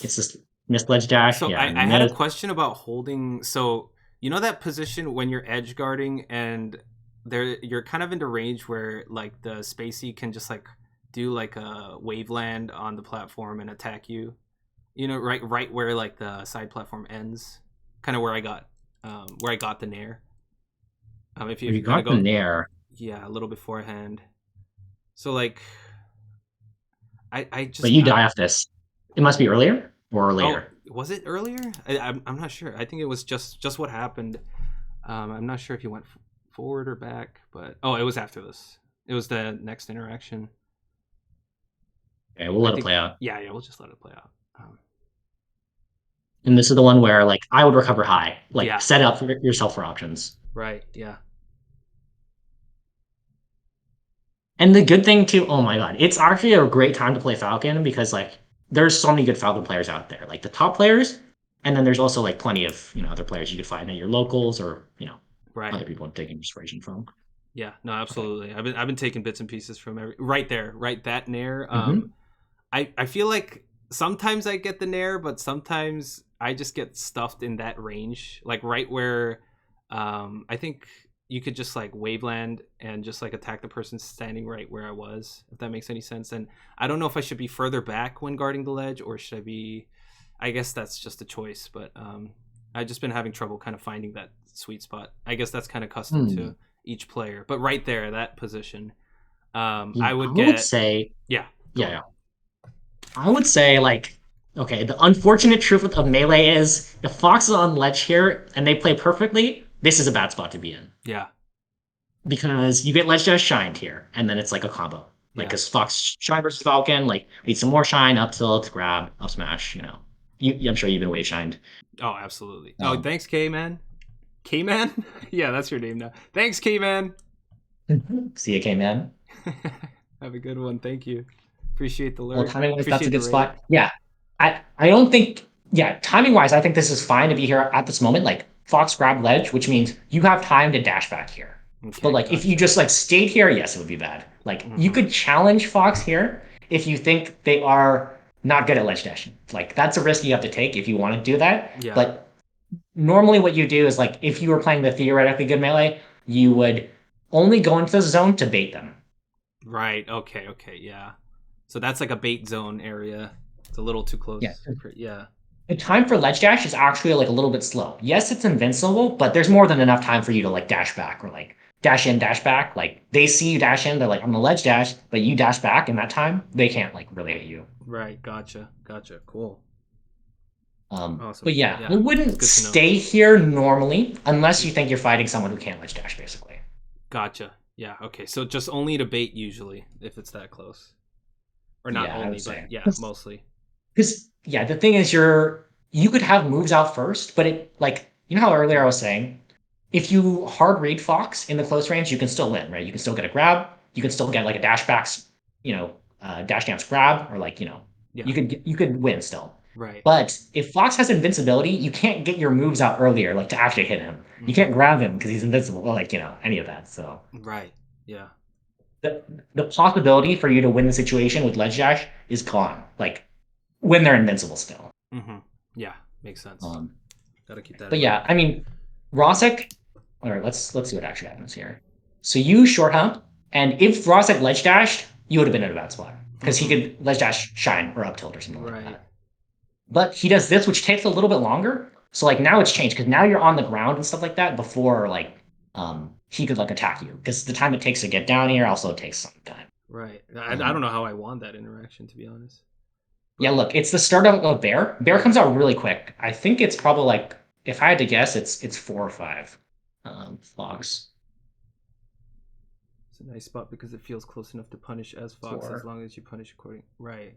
this missed ledge dash. So Yeah, I had a missed. question about holding. So you know that position when you're edge guarding and there you're kind of into range where like the spacey can just like do like a wave land on the platform and attack you. You know, right where like the side platform ends, kind of where I got the nair. If You you kind of got the go, nair, yeah, a little beforehand. So like I but just you die off this. It must be earlier or oh, later. was it earlier? I'm not sure. I think it was just what happened. I'm not sure if you went forward or back, but oh, it was after this. It was the next interaction. Okay, we'll I let it think play out. yeah. We'll just let it play out. And this is the one where like I would recover high, like Yeah, set up for yourself for options. right. Yeah, And the good thing too, oh my god, it's actually a great time to play Falcon because like there's so many good Falcon players out there, like the top players, and then there's also like plenty of other players you could find at your locals or right. other people taking inspiration from. Yeah, no, Okay. absolutely. I've been taking bits and pieces from right there, right that nair. Hmm. I feel like sometimes I get the nair, but sometimes I just get stuffed in that range, like right where I think you could just like waveland and just like attack the person standing right where I was, if that makes any sense. And I don't know if I should be further back when guarding the ledge or should I be. I guess that's just a choice, but I've just been having trouble kind of finding that sweet spot. I guess that's kind of custom Hmm. to each player, but right there, that position, Yeah, I I would would get. say, Yeah, go yeah, on. yeah. I would say like, okay, the unfortunate truth of melee is if Fox is on ledge here and they play perfectly, this is a bad spot to be in. Yeah, Because you get Ledge Dash shined here, and then it's like a combo. Like, yeah. because Fox shine versus Falcon, like need some more shine, up tilt, grab, up smash. I'm sure you've been wave shined. Oh, absolutely. Oh, Um, thanks, K man. K man. Yeah, that's your name now. Thanks, K man. see you, man. Have a good one. Thank you. Appreciate the Well, lurk. timing wise, that's a Appreciate the good raid. spot. Yeah, I don't think. Yeah, timing wise, I think this is fine to be here at this moment. Like Fox grab ledge, which means you have time to dash back here. But Okay, like if you gotcha. just like stayed here, yes, it would be bad. Like you Mm-hmm. could challenge Fox here if you think they are not good at ledge dashing. Like that's a risk you have to take if you want to do that. Yeah. But normally what you do is like if you were playing the theoretically good melee, you would only go into the zone to bait them. Right. Okay. Okay. Yeah. So that's like a bait zone area. It's a little too Yeah. close. Yeah. The time for ledge dash is actually like a little bit slow. Yes, it's invincible, but there's more than enough time for you to like dash back or like dash in, dash back. Like they see you dash in, they're like, I'm the ledge dash, but you dash back in that time, they can't like really hit you. Right. Gotcha. Gotcha. Cool. But Awesome. yeah, I Yeah. It's wouldn't good to know. stay here normally unless you Mm-hmm. think you're fighting someone who can't ledge dash, basically. Gotcha. Yeah. Okay. So just only to bait usually if it's that close, or not Yeah, I only, would but say. yeah, mostly. Because yeah, the thing is you could have moves out first, but it like how earlier I was saying, if you hard read Fox in the close range, you can still win, right? You can still get a grab, you can still get like a dash backs, dash dance grab, or like, Yeah. you could win still. Right. But if Fox has invincibility, you can't get your moves out earlier, like to actually hit him. You Mm-hmm. can't grab him because he's invincible, or like, any of that. So Right. Yeah. the the possibility for you to win the situation with Ledge Dash is gone. Like when they're invincible still. Mm-hmm. Yeah. Makes sense. Um, Got to keep that but in yeah, mind. I mean, Rosek. All right, let's see what actually happens here. So you short hump, and if Rosek ledge dashed, you would have been in a bad spot because he Mm-hmm. could ledge dash shine or up tilt or something like Right. that. But he does this, which takes a little bit longer. So like now it's changed because now you're on the ground and stuff like that. Before like he could like attack you because the time it takes to get down here also takes some time. Right. I don't Um, know how I won that interaction to be honest, yeah, but look, it's the start of a bear. Bear yeah, comes out really quick. I think it's probably like if I had to guess, it's 4 or 5. Fox it's a nice spot because it feels close enough to punish as Fox as 4. long as you punish according. Right.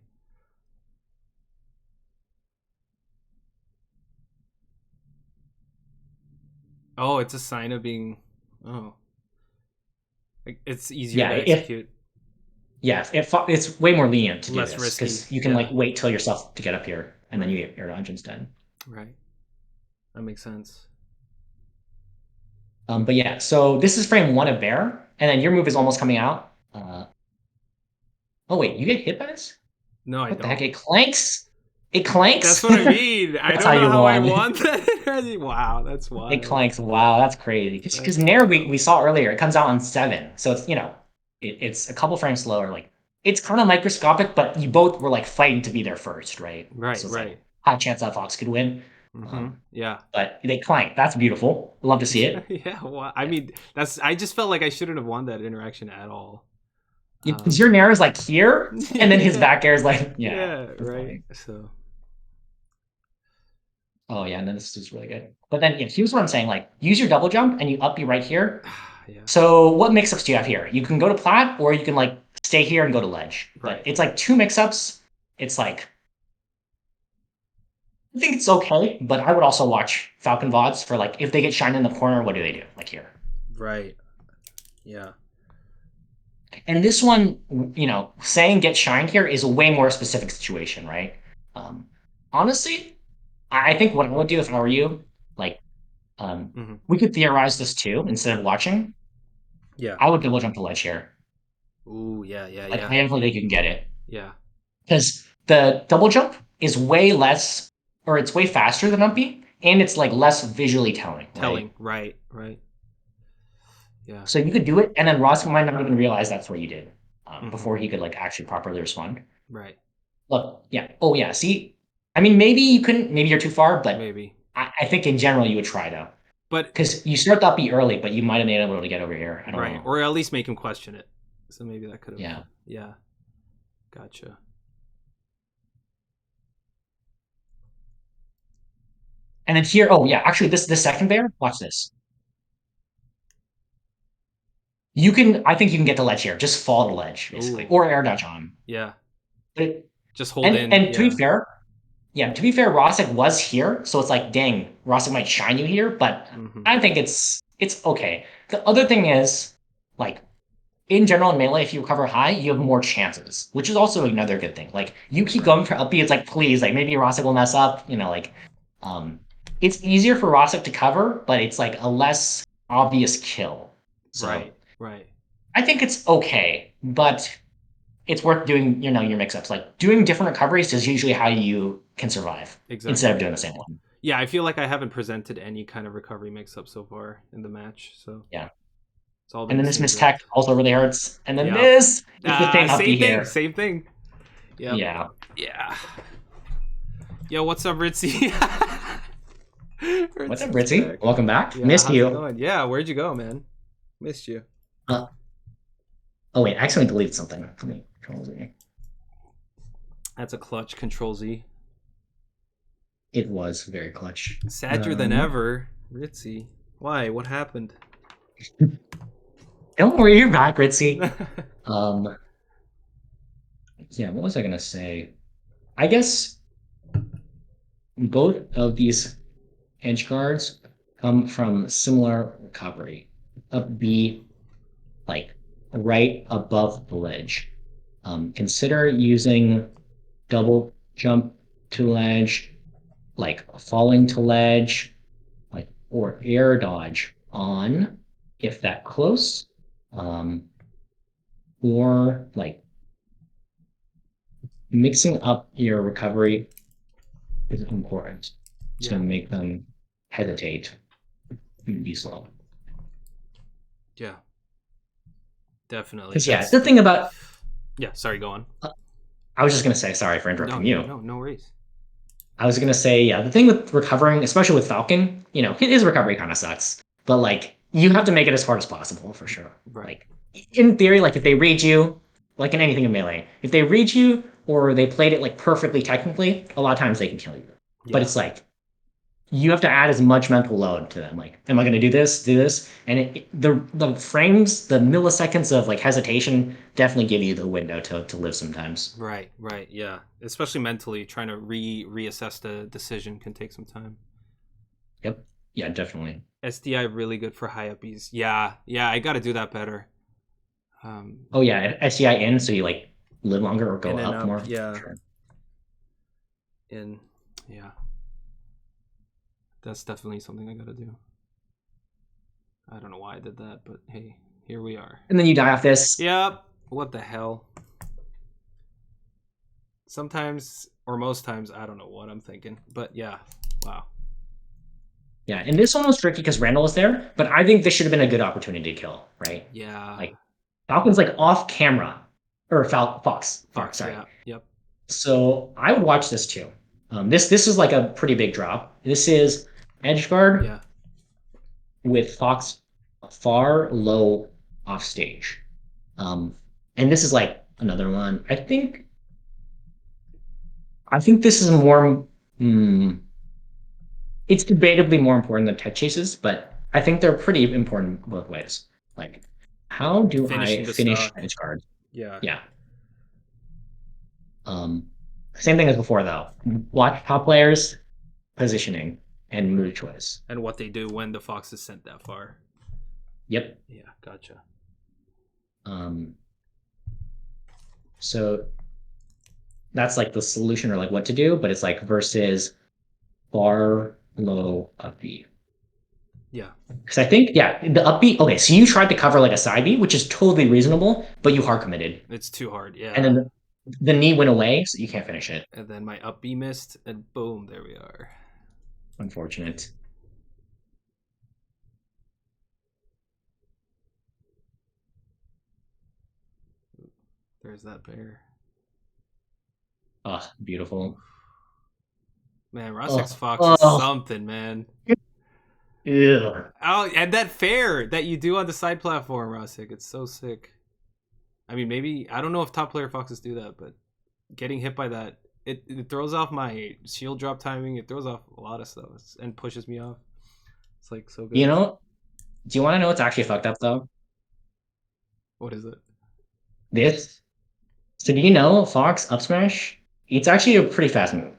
Oh, it's a sign of being. Oh, like, it's easier Yeah, to if execute, yeah, it's way more lenient to do less this risky. because you can like Yeah. wait till yourself to get up here and then you Right. get your dodge instead. Right. That makes sense. But yeah, so this is frame 1 of bear, and then your move is almost coming out. Oh wait, you get hit by this? No, I What the heck? don't. It clanks. It That's clanks. what I mean. I That's don't how know you how I won. won that. Wow, that's It wild. clanks. Wow, that's crazy. Because That's Nair wild. we saw earlier, it comes out on 7. So it's it's a couple frames slower. Like it's kind of microscopic, but you both were like fighting to be there first, right? Right, So it's like right. high chance that Fox could win. Yeah. But they clank. That's beautiful. Love to see it. Yeah, well, I Yeah. mean, that's I just felt like I shouldn't have won that interaction at all. Because your Nair is like here, and then his Yeah. back air is like, yeah, Yeah, that's right. funny. So, Oh yeah, and then this is really good. But then yeah, here's what I'm saying. Like use your double jump and you up be right here. yeah. So what mix-ups do you have here? You can go to plat or you can like stay here and go to ledge. But Right. it's like two mix-ups. It's like I think it's okay, but I would also watch Falcon VODs for like if they get shined in the corner, what do they do? Like here. Right. Yeah. And this one, saying get shined here is a way more specific situation, right? Um, honestly, I think what I would do if I were you, like, Hmm. we could theorize this too instead of watching. Yeah. I would double jump to ledge here. Ooh, yeah, yeah, Like, yeah. I definitely think you can get it Yeah. because the double jump is way less, or it's way faster than Umpy, and it's like less visually telling, right? Telling. Right, right. Yeah. So you could do it, and then Ross might not even realize that's what you did Hmm. before he could like actually properly respond. Right. Look, yeah. Oh, yeah. See, I mean, maybe you couldn't. Maybe you're too far, but Maybe. I think in general you would try though, But because you start the up B early, but you might have been able to get over here. I don't right, know. or at least make him question it. So maybe that could have. Yeah. Yeah. Gotcha. And then here, oh yeah, actually, this second bear, watch this. You can, I think you can get the ledge here. Just fall to ledge basically, Ooh. or air dodge on. Yeah. But Just hold and in. and to be Yeah. fair, yeah, to be fair, Rosic was here, so it's like, dang, Rosic might shine you here, but Hmm. I think it's okay. The other thing is, like, in general in melee, if you recover high, you have more chances, which is also another good thing. Like you keep Right. going for up B, it's like please, like maybe Rosic will mess up, like um it's easier for Rosic to cover, but it's like a less obvious kill. So Right. Right. I think it's okay, but it's worth doing, your mix-ups. Like doing different recoveries is usually how you can survive instead of Exactly. doing the same one. Yeah, I feel like I haven't presented any kind of recovery mix up so far in the match, so Yeah. it's all been And the then this same direct. mistech also really hurts. And then Yep. this is the thing up B Same thing. here. Same thing. Yep. Yeah. Yeah. Yo, what's up, Ritzy? What's up, Ritzy's Ritzy? back. Welcome back. Yeah, Missed how's it you. going? Yeah, where'd you go, man? Missed you. Uh, Oh wait, I accidentally deleted something. Let me control Z. That's a clutch. Control Z. It was very clutch. Sadder than ever. Ritzy. Why? What happened? Don't worry, you're back, Ritzy. Um, yeah, what was I gonna say? I guess both of these edge guards come from similar recovery. Up B, like right above the ledge. Consider using double jump to ledge, like falling to ledge, like or air dodge on if that close, um, or like mixing up your recovery is important to Yeah. make them hesitate and be slow. Yeah. Definitely. Because yeah, the thing about Yeah, sorry, go on. I was just gonna say sorry for No, interrupting no, you. no, no worries. I was gonna say yeah, the thing with recovering, especially with Falcon, his recovery kind of sucks, but like you have to make it as hard as possible for sure. Right. Like in theory, like if they read you, like in anything in melee, if they read you or they played it like perfectly technically, a lot of times they can kill you. But Yeah. it's like you have to add as much mental load to them. Like, am I going to do this? And the frames, the milliseconds of like hesitation, definitely give you the window to live sometimes. Right, right, yeah. Especially mentally, trying to reassess the decision can take some time. Yep. Yeah, definitely. SDI really good for high uppies. Yeah, yeah, I got to do that better. Um, Oh yeah, SCI in, so you like live longer or go in and up up, more. yeah, Sure. in, yeah. That's definitely something I got to do. I don't know why I did that, but hey, here we are. And then you die off this. Yep. What the hell? sometimes or most times I don't know what I'm thinking, but yeah, wow, Yeah, and this one was tricky because Randall was there, but I think this should have been a good opportunity to kill, right? yeah, Like Falcon's like off camera, or Fox, Fox, sorry. yeah, yep, So I would watch this too. This is like a pretty big drop. This is edge guard yeah, with Fox far low off stage. Um, and this is like another one. I think this is more. Hmm, it's debatably more important than tech chases, but I think they're pretty important both ways. Like, how do I finishing the finish stock, edge guard? yeah, Yeah. Um, Same thing as before though. Watch top players, positioning, and move choice. and what they do when the Fox is sent that far. Yep. Yeah, gotcha. Um, so that's like the solution or like what to do, but it's like versus bar low upbeat. Yeah, Because I think, yeah, the upbeat, okay, so you tried to cover like a side beat, which is totally reasonable, but you hard committed. it's too hard. And Yeah, then the knee went away, so you can't finish it. and then my up B missed, and boom, there we are. Unfortunate. There's that bear. Oh, beautiful. Man, Ross Oh, Fox is oh, something, man. ew. Oh, and that fair that you do on the side platform, Rossick, it's so sick. I mean, maybe I don't know if top player foxes do that, but getting hit by that, it throws off my shield drop timing. It throws off a lot of stuff and pushes me off. It's like so You good. know, do you want to know what's actually fucked up though? What is it? This. So do you know Fox up smash? It's actually a pretty fast move.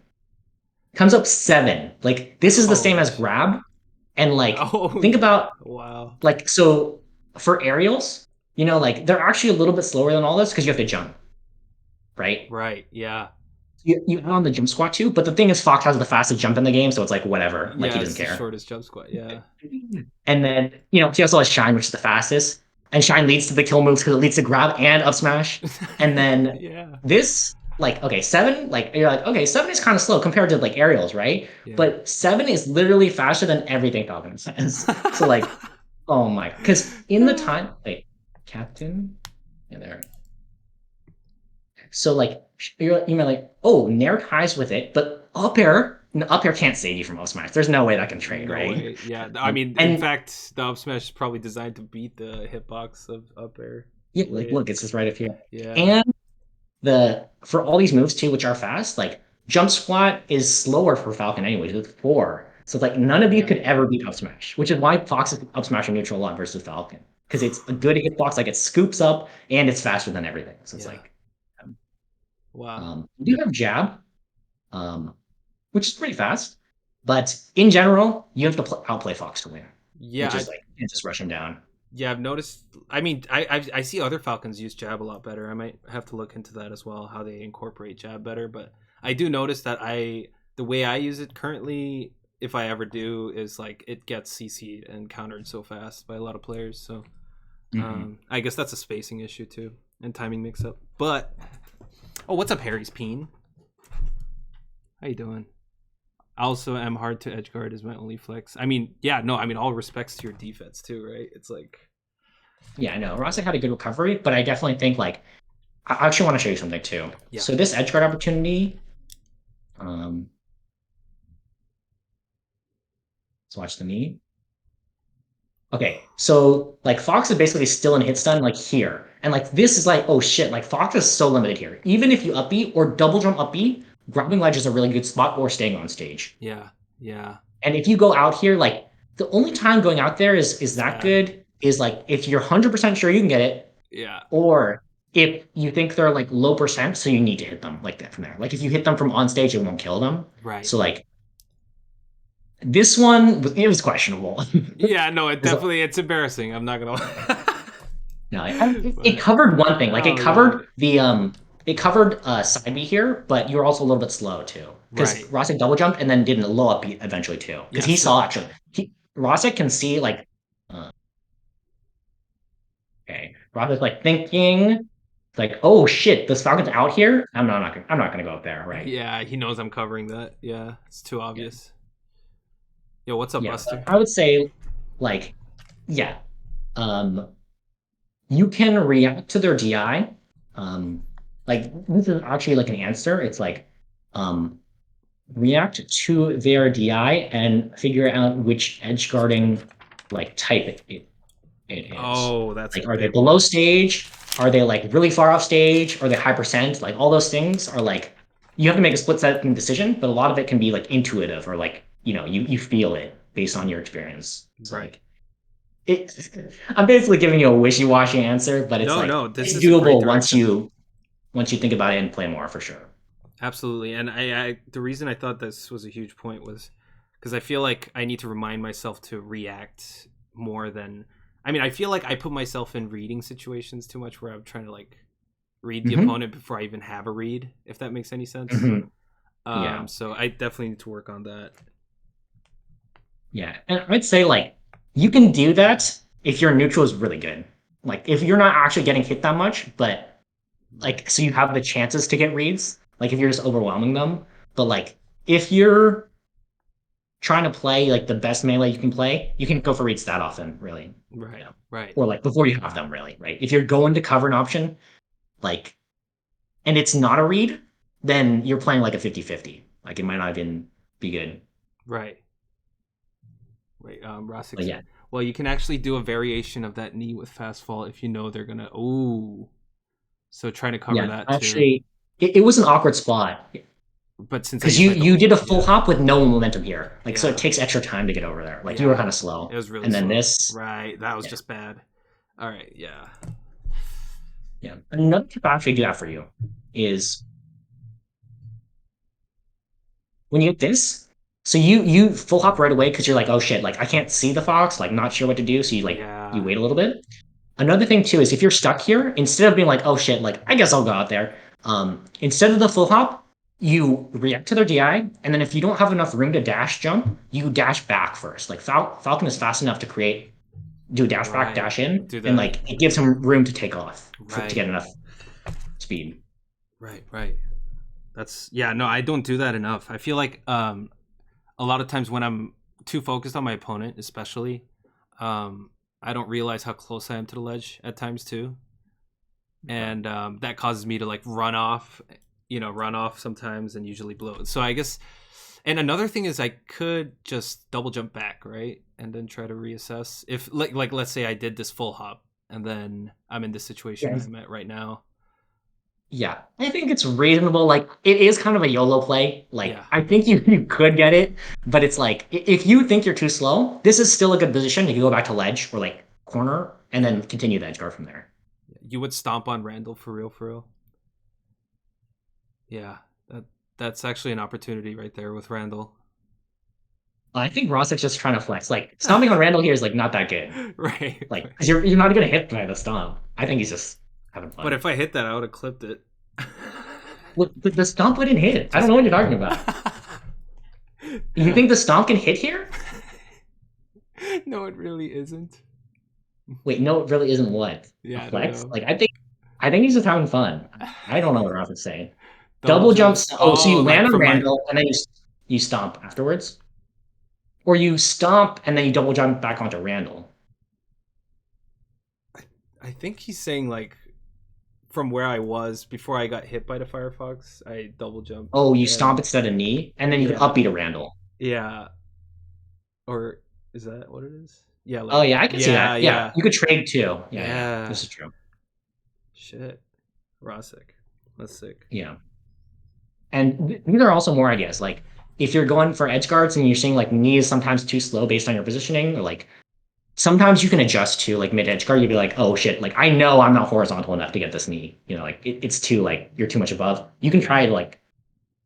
Comes up 7. Like this is the same Holy as shit! grab. And like Oh think yeah! about Wow! like so for aerials, like they're actually a little bit slower than all this because you have to jump, right? Right? Yeah. You add on the jump squat too, but the thing is Fox has the fastest jump in the game, so it's like whatever. Like he Yeah, doesn't it's the care. shortest jump squat. Yeah. And then, he also has Shine, which is the fastest. And Shine leads to the kill moves because it leads to grab and up smash. And then Yeah. this, like, okay, 7, like, you're like, okay, 7 is kind of slow compared to like aerials, right? Yeah. But 7 is literally faster than everything Falcon says. So, like, oh my, because in the time, wait, Captain, yeah, there. So, like, you might like, oh, Nair highs with it, but up air can't save you from up smash. There's no way that can trade, No right? way. Yeah. I mean, in And fact, the up smash is probably designed to beat the hitbox of up air. yeah, The like way it, look, it's just right up here. yeah. And the for all these moves too, which are fast, like jump squat is slower for Falcon anyways, with 4. So like none of you Yeah. could ever beat up smash, which is why Fox is up smash neutral a lot versus Falcon. Because it's a good hitbox, like it scoops up and it's faster than everything. So it's Yeah. like Wow. you do have jab, um, which is pretty fast. But in general, you have to outplay Fox to win, Yeah. which is like you just rush him down. Yeah, I've noticed. I mean, I see other Falcons use jab a lot better. I might have to look into that as well, how they incorporate jab better. But I do notice that the way I use it currently, if I ever do, is like it gets CC'd and countered so fast by a lot of players. So Mhm. I guess that's a spacing issue too and timing mix up. But oh, what's up, Harry's Peen? How you doing? I also am hard to edge guard is my only flex. I mean, yeah, no, I mean all respects to your defense too, right? It's like Yeah, I know. Rossi had a good recovery, but I definitely think like I actually want to show you something too. yeah, So this edge guard opportunity, um, let's watch the knee. Okay, so like Fox is basically still in hit stun like here, and like this is like oh shit, like Fox is so limited here. Even if you upbeat or double jump upbeat, grabbing ledge is a really good spot or staying on stage. yeah, yeah. And if you go out here, like the only time going out there is It's that bad. good is like if you're 100% sure you can get it, Yeah, or if you think they're like low percent, so you need to hit them like that from there. Like if you hit them from on stage, it won't kill them. right. So like this one, it was questionable. Yeah, no, it There's definitely it's embarrassing. I'm not gonna lie. no, it But covered one thing. Like oh god. it covered side B here, but you were also a little bit slow too. Because Right. Rosic double jumped and then did a low up beat eventually too. Because he Yes. saw actually Rosic can see like okay. Rosic's like thinking. It's like, oh shit, this falcon's out here. I'm not gonna go up there, right? Yeah, he knows I'm covering that. Yeah, it's too Yeah, obvious. Yo, what's up, yeah. Buster? I would say, like, yeah, um, you can react to their DI. Like this is actually like an answer. It's like, um, react to their DI and figure out which edge guarding like type it is. Oh, that's a Like, are they big below one. stage? Are they like really far off stage? Are they high percent? Like all those things are like you have to make a split second decision, but a lot of it can be like intuitive or like you feel it based on your experience. So Right. like it, I'm basically giving you a wishy-washy answer, but it's No, like no, this it's is a great doable direction. once you think about it and play more for sure. Absolutely. And I the reason I thought this was a huge point was because I feel like I need to remind myself to react more than I mean, I feel like I put myself in reading situations too much where I'm trying to like read the Hmm. opponent before I even have a read, if that makes any sense. Hmm. Yeah. So I definitely need to work on that. Yeah, and I'd say like you can do that if your neutral is really good. Like if you're not actually getting hit that much, but Right. like so you have the chances to get reads. Like if you're just overwhelming them, but like if you're trying to play like the best melee you can play, you can go for reads that often, really. Right. Yeah, Right. or like before you have them, really, right? If you're going to cover an option, like and it's not a read, then you're playing like a 50-50. Like it might not even be good. Right. Wait, Rosik But said, yeah, well, you can actually do a variation of that knee with fast fall if you know they're gonna. Ooh, so trying to cover yeah. that too. Actually, it was an awkward spot. But since I Because use my you double did a jump, full yeah, hop with no momentum here, like so it yeah, takes extra time to get over there. Like you were yeah, kind of it slow, was really and then slow. this, Right, that was yeah, just bad. All right, yeah, yeah. Another tip I actually do that for you is when you get this, so you full hop right away because you're like, oh shit, like I can't see the fox, like not sure what to do, so you yeah, wait a little bit. Another thing too is if you're stuck here, instead of being like, oh shit, like I guess I'll go out there, instead of the full hop, you react to their DI, and then if you don't have enough room to dash jump, you dash back first. Like Falcon is fast enough to do a dash back, right. dash in, Do and the like it gives him room to take off to right, get enough speed. right, right. That's yeah. No, I don't do that enough. I feel like a lot of times when I'm too focused on my opponent, especially, I don't realize how close I am to the ledge at times too, and that causes me to like run off, run off sometimes and usually blow it. So I guess, and another thing is I could just double jump back, right, and then try to reassess if like let's say I did this full hop and then I'm in this situation Yeah. I'm at right now. Yeah, I think it's reasonable. Like it is kind of a YOLO play. Like Yeah, I think you could get it, but it's like if you think you're too slow, this is still a good position. You can go back to ledge or like corner and yeah. then continue the edge guard from there. You would stomp on Randall for real, for real. Yeah, that's actually an opportunity right there with Randall. I think Rossick's just trying to flex. Like stomping on Randall here is like not that good. Right. Like because you're not gonna hit by the stomp. I think he's just having But fun. if I hit that, I would have clipped it. Look, the stomp wouldn't hit. I don't Just know what you're kidding. talking about. You think the stomp can hit here? No, it really isn't. Wait, no, it really isn't what? A Yeah, I don't flex? know. Like I think he's just having fun. I don't know what Ross is saying. Double Double jumps. jumps. Oh, so Oh, you like land on from my. Randall and then you stomp afterwards, or you stomp and then you double jump back onto Randall. I think he's saying like from where I was before I got hit by the Firefox. I double jumped Oh, you stomp and instead of knee, and then you can yeah, upbeat a Randall. yeah. Or is that what it is? Yeah, Oh like yeah, I can see yeah, that. Yeah, yeah, you could trade too. Yeah, yeah, yeah. this is true. Shit, Rosick. That's sick. Yeah, and these are also more ideas. Like if you're going for edge guards and you're seeing like knee is sometimes too slow based on your positioning, or like sometimes you can adjust to like mid edge guard. You'd be like, oh shit, like I know I'm not horizontal enough to get this knee. Like it's too like you're too much above. You can try to like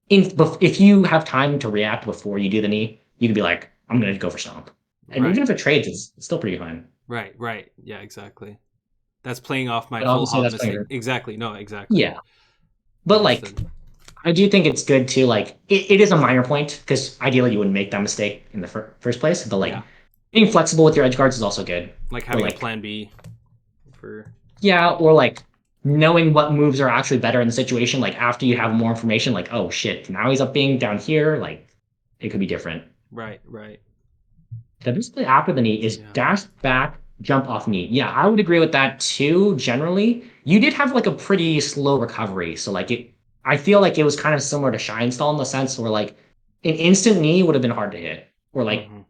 if you have time to react before you do the knee, you can be like, I'm gonna go for stomp. And even Right, if it trades, it's still pretty fine. right, right. Yeah, exactly. That's playing off my But full obviously hop that's playing mistake. your Exactly. No, exactly. yeah. But like Understood. I do think it's good to like it is a minor point because ideally you wouldn't make that mistake in the first place. But like Yeah, being flexible with your edge guards is also good. like Or having a like plan B for. yeah, or like knowing what moves are actually better in the situation, like after you have more information, like, oh shit, now he's up being down here, like it could be different. Right, right. The best play after the knee is Yeah. dash back, jump off knee. Yeah, I would agree with that too, generally. You did have like a pretty slow recovery. So like it I feel like it was kind of similar to Shine Stall in the sense where like an instant knee would have been hard to hit. Or like Hmm.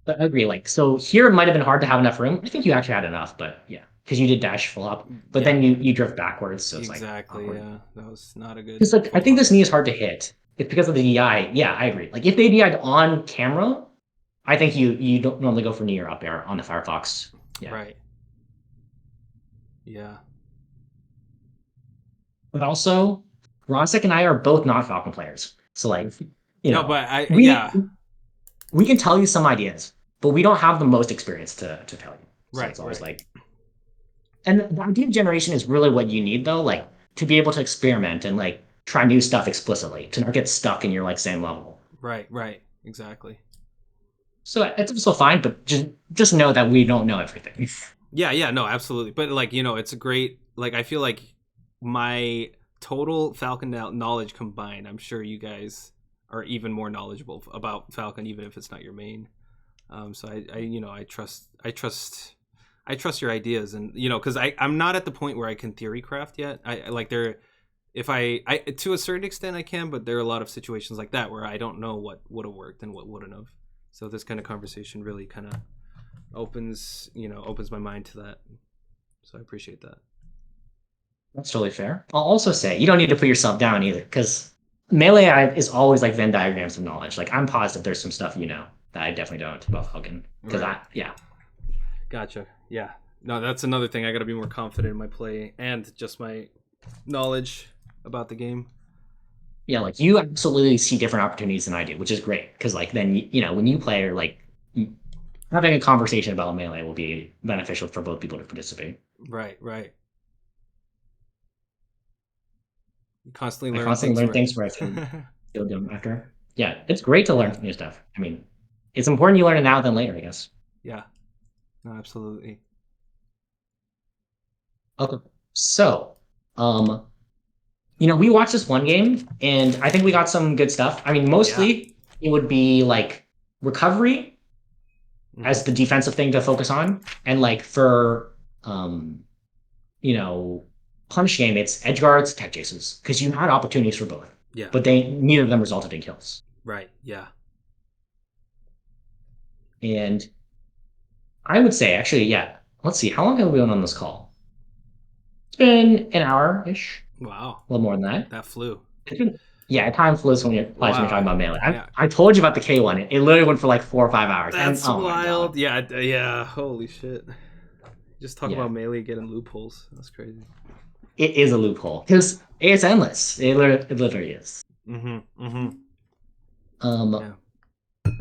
I agree. Like so here it might have been hard to have enough room. I think you actually had enough, but yeah. Because you did dash full up. But Yeah, then you drift backwards, so it's like exactly. awkward. Yeah, that was not a good Because like I full think hop. this knee is hard to hit. It's because of the DI. Yeah, I agree. Like if they DI'd on camera, I think you don't normally go for knee or up air on the Firefox. Yeah. Right. Yeah. But also, Rosek and I are both not Falcon players. So like, you No, know, but I we yeah. we can tell you some ideas, but we don't have the most experience to tell you. So Right, it's always right. like, and the idea generation is really what you need though, like to be able to experiment and like try new stuff explicitly, to not get stuck in your like same level. Right, right. Exactly. So it's also fine, but just know that we don't know everything. Yeah, yeah, no, absolutely. But like, it's a great like I feel like my total Falcon knowledge combined, I'm sure you guys are even more knowledgeable about Falcon even if it's not your main. So I trust your ideas, and because I'm not at the point where I can theory craft yet. I like there if I to a certain extent I can, but there are a lot of situations like that where I don't know what would have worked and what wouldn't have. So this kind of conversation really kind of opens my mind to that. So I appreciate that. That's totally fair. I'll also say you don't need to put yourself down either, because is always like Venn diagrams of knowledge. Like I'm positive there's some stuff that I definitely don't about Falcon. Because Right. I yeah. Gotcha. Yeah. No, that's another thing. I got to be more confident in my play and just my knowledge about the game. Yeah, like you absolutely see different opportunities than I do, which is great. Because like then when you play or like having a conversation about melee will be beneficial for both people to participate. Right, right. You constantly I learn constantly things, learn right? things where I feel dumb after. Yeah, it's great to learn Yeah. new stuff. I mean, it's important you learn it now than later, I guess. Yeah. No, absolutely. Okay. So, um, we watched this one game, and I think we got some good stuff. I mean, Yeah. mostly it would be like recovery Hmm. as the defensive thing to focus on, and like for um, you know, punch game, it's edge guards, tech chases, because you had opportunities for both, Yeah. but they neither of them resulted in kills. Right. Yeah. And I would say, actually, yeah. Let's see, how long have we been on this call? It's been an hour ish, Wow. a little more than that. That flew. Yeah, time flies when you're Wow. talking about melee. Yeah. I told you about the K one. It literally went for like 4 or 5 hours, and That's oh my god, wild. Yeah. Yeah. Holy shit. Just talk yeah, about melee getting loopholes. That's crazy. it is a loophole because it's endless. It literally is. Mm-hmm. Mm-hmm. Um, Yeah.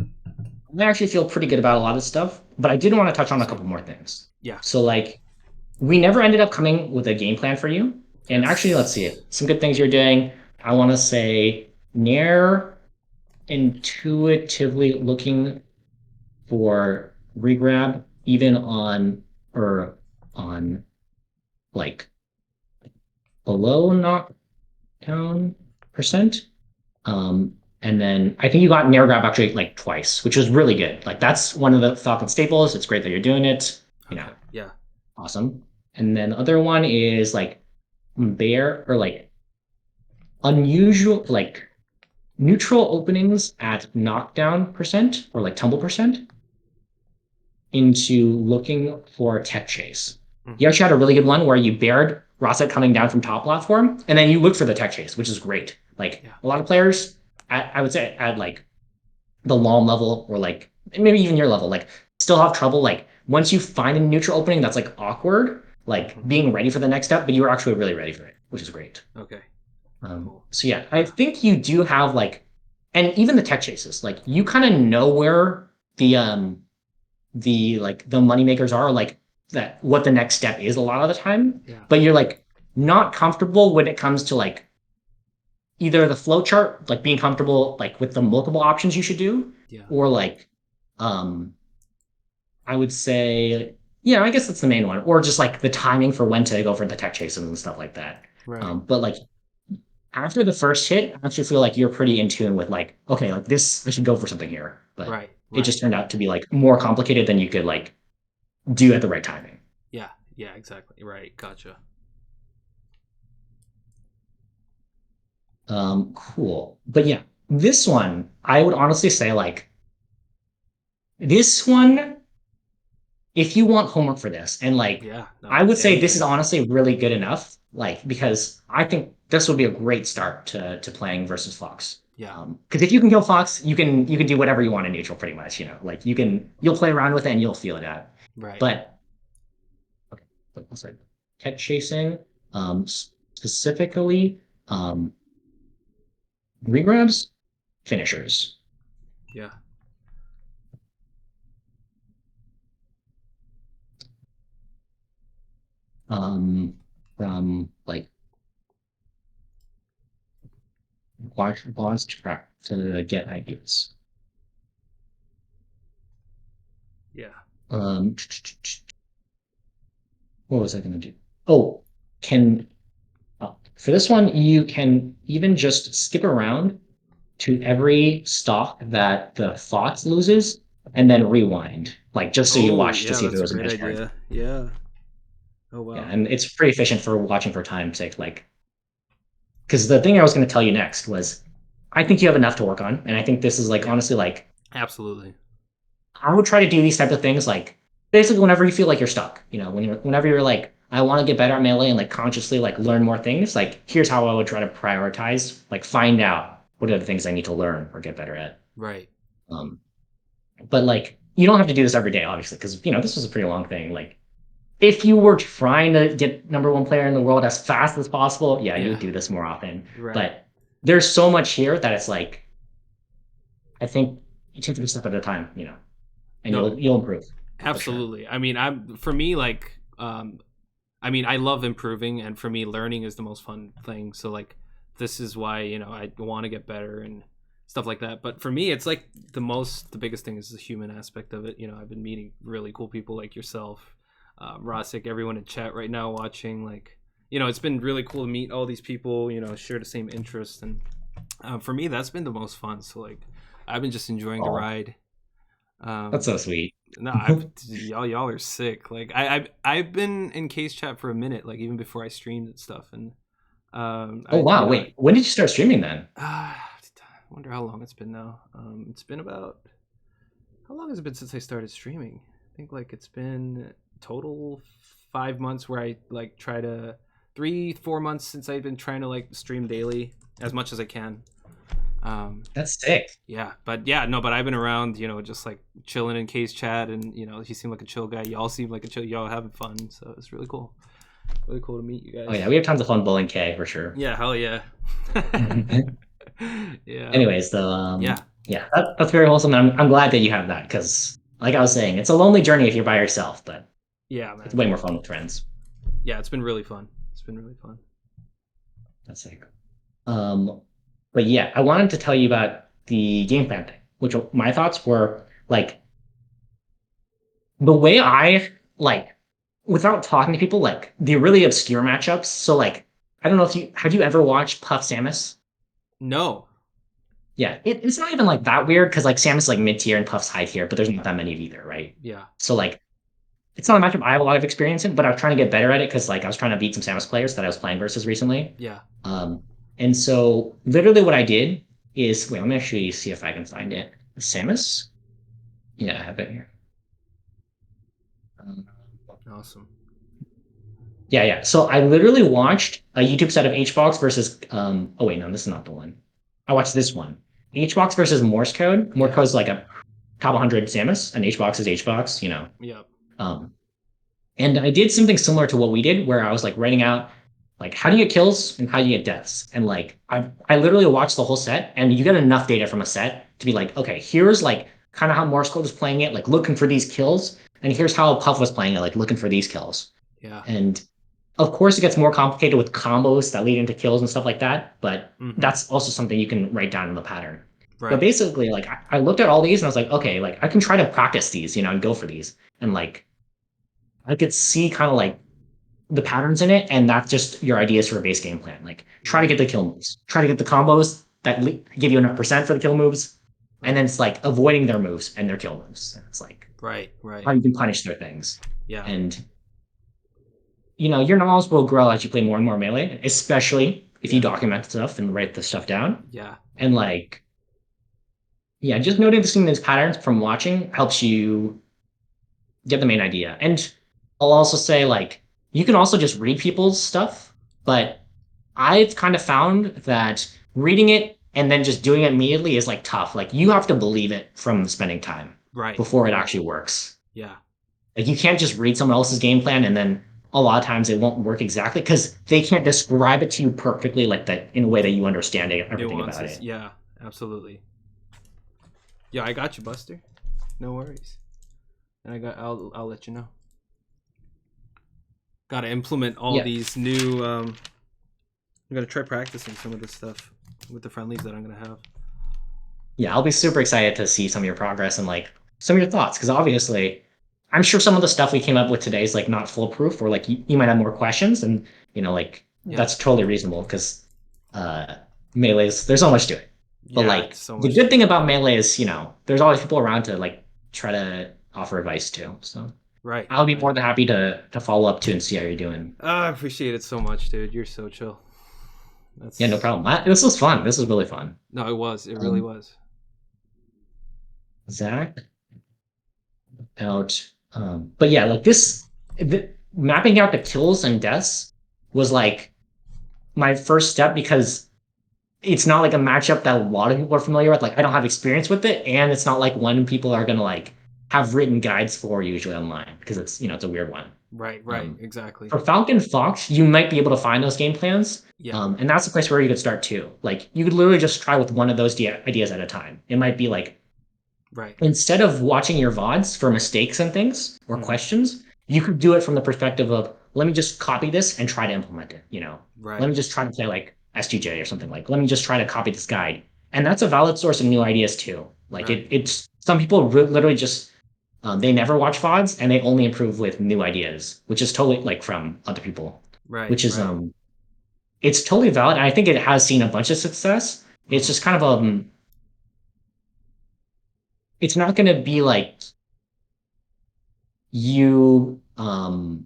I actually feel pretty good about a lot of stuff, but I did want to touch on a Same. couple more things. Yeah. So like, we never ended up coming with a game plan for you. And actually, let's see Yes. it. Some good things you're doing. I want to say Nair intuitively looking for regrab even on like below knockdown percent. And then I think you got Nair grab actually like twice, which was really good. Like that's one of the Falcon staples. It's great that you're doing it. Okay. Yeah. Awesome. And then the other one is like bear or like unusual like neutral openings at knockdown percent or like tumble percent into looking for tech chase. You Mm-hmm. actually had a really good one where you bared Rosset coming down from top platform, and then you look for the tech chase, which is great. Like Yeah. a lot of players, I would say at like the long level or like maybe even your level, like still have trouble. Like once you find a neutral opening that's like awkward, like Mm-hmm. being ready for the next step, but you were actually really ready for it, which is great. Okay. Cool. So yeah, I Yeah. think you do have like, and even the tech chases, like you kind of know where the like the money makers are, like that what the next step is a lot of the time, Yeah. but you're like not comfortable when it comes to like either the flow chart, like being comfortable like with the multiple options you should do, Yeah. or like um I would say yeah, I guess that's the main one, or just like the timing for when to go for the tech chases and stuff like that. Right. But like after the first hit, I actually feel like you're pretty in tune with like, okay, like this, I should go for something here. But Right. it Right. just turned out to be like more complicated than you could like do at the right timing. Yeah. Yeah. Exactly. Right. Gotcha. Cool. But yeah, this one, I would honestly say like this one, if you want homework for this, and like Yeah. No. I would say this is Anything. honestly really good enough, like because I think this would be a great start to playing versus Fox. Yeah. Because if you can kill Fox, you can do whatever you want in neutral, pretty much. You know, like you'll play around with it and you'll feel it out. Right. But okay, what's that? Tech chasing, specifically, regrabs, finishers. Yeah. Um, from like watch pause to get ideas. Yeah. Um, what was I going to do? Oh, can for this one you can even just skip around to every stock that the Fox loses and then rewind, like just so you Oh, watch to yeah. see if it That's a was a great benchmark. idea. Yeah. Oh, Yeah, wow. and it's pretty efficient for watching for time's sake. Like, because the thing I was going to tell you next was, I think you have enough to work on, and I think this is like Yeah. honestly like Absolutely. I would try to do these type of things like basically whenever you feel like you're stuck, you know, whenever you're like, I want to get better at melee and like consciously like learn more things, like here's how I would try to prioritize, like find out what are the things I need to learn or get better at. Right. Um, but like you don't have to do this every day, obviously, because you know, this was a pretty long thing. Like if you were trying to get number one player in the world as fast as possible, yeah, you would Yeah. do this more often. Right. But there's so much here that it's like I think you take it a step at a time, you know, and No. you'll improve for sure. Absolutely. I mean, I'm for me like I mean, I love improving, and for me, learning is the most fun thing. So, like, this is why I want to get better and stuff like that. But for me, it's like the biggest thing is the human aspect of it. I've been meeting really cool people like yourself, Rosic, everyone in chat right now watching. Like, it's been really cool to meet all these people. Share the same interests, and for me, that's been the most fun. So, like, I've been just enjoying the Oh, ride. that's Um, so sweet. no, y'all are sick. Like I've been in case chat for a minute, like even before I streamed and stuff, and Oh I wow, wait, when did you start streaming then? I wonder how long it's been now. It's been about how long has it been since I started streaming? I think like it's been total 5 months where I like try to 3 4 months since I've been trying to like stream daily as much as I can. Um, That's sick. Yeah, but yeah, no, but I've been around, just like chilling in case chat, and he seemed like a chill guy. Y'all seem like a chill. Y'all having fun, so it's really cool to meet you Oh yeah, guys. we have tons of fun bowling K for sure. Yeah, hell yeah. Yeah, Anyways, though, yeah, yeah, that's very wholesome. I'm glad that you have that because, like I was saying, it's a lonely journey if you're by yourself, but yeah, it's man. way more fun with friends. Yeah, it's been really fun. It's been really fun. That's sick. Um, but yeah, I wanted to tell you about the game plan thing, which my thoughts were like the way I like without talking to people, like the really obscure matchups. So like, I don't know if you have you ever watched Puff Samus? No. Yeah, it's not even like that weird because like Samus is like mid tier and Puff's high tier, but there's not that many of either, right? Yeah. So like, it's not a matchup I have a lot of experience in, but I was trying to get better at it because like I was trying to beat some Samus players that I was playing versus recently. Yeah. Um, and so literally what I did is wait, let me actually see if I can find it. Samus? Yeah, I have it here. Um, Awesome. yeah, yeah. So I literally watched a YouTube set of HBox versus oh wait, no, this is not the one. I watched this one. HBox versus Morse code. Morse Yeah. code is like a top 100 Samus, and HBox is HBox, you know. Yeah. Um, and I did something similar to what we did, where I was like writing out like how do you get kills and how do you get deaths, and like I literally watched the whole set, and you get enough data from a set to be like, okay, here's like kind of how Morse code was playing it, like looking for these kills, and here's how Puff was playing it, like looking for these kills. Yeah. And of course, it gets more complicated with combos that lead into kills and stuff like that, but Mm-hmm. that's also something you can write down in the pattern. But Right. basically, like I looked at all these and I was like, okay, like I can try to practice these, you know, and go for these. And like I could see kind of like the patterns in it, and that's just your ideas for a base game plan. Like try to Right. get the kill moves, try to get the combos that give you enough percent for the kill moves, and Right. then it's like avoiding their moves and their kill moves. And it's like Right. Right. how you can punish their things. Yeah. And your knowledge will grow as you play more and more melee, especially if you Yeah. document stuff and write the stuff down. Yeah. And like, yeah, just noticing these patterns from watching helps you get the main idea. And I'll also say like you can also just read people's stuff, but I've kind of found that reading it and then just doing it immediately is like tough. Like you have to believe it from spending time Right. before it Right. actually works. Yeah. Like you can't just read someone else's game plan and then a lot of times it won't work exactly because they can't describe it to you perfectly like that in a way that you understand everything about Nuances. it. Yeah. Absolutely. Yeah, I got you, Buster. No worries. And I'll let you know. Got to implement all Yeah. these new. I'm gonna try practicing some of this stuff with the friendlies that I'm gonna have. Yeah, I'll be super excited to see some of your progress and like some of your thoughts because obviously I'm sure some of the stuff we came up with today is like not foolproof or like you might have more questions and like Yeah. that's totally reasonable because uh melee's there's so much to it. But Yeah. like It's so the much good to thing it. about melee is, there's always people around to like try to offer advice to. So Right. I'll be Right. more than happy to follow up too and see how you're doing. I appreciate it so much, dude. You're so chill. Yeah, no That's problem. This was fun. This was really fun. no, it was. It really Um, was. Zach, out. But yeah, like mapping out the kills and deaths was like my first step because it's not like a matchup that a lot of people are familiar with. Like I don't have experience with it, and it's not like one people are gonna like have written guides for usually online because it's a weird one. Right. Right. Um, Exactly. for Falcon Fox, you might be able to find those game plans. Yeah. And that's the place where you could start too. Like you could literally just try with one of those ideas at a time. It might be like Right. instead of watching your VODs for mistakes and things or Hmm. questions, you could do it from the perspective of let me just copy this and try to implement it. Let Right. me just try to play like SGJ or something like let me just try to copy this guide. And that's a valid source of new ideas too. Like Right. it's some people literally just they never watch VODs and they only improve with new ideas, which is totally like from other people, Right. which is Right. it's totally valid. And I think it has seen a bunch of success. It's Hmm. just kind of it's not going to be like you I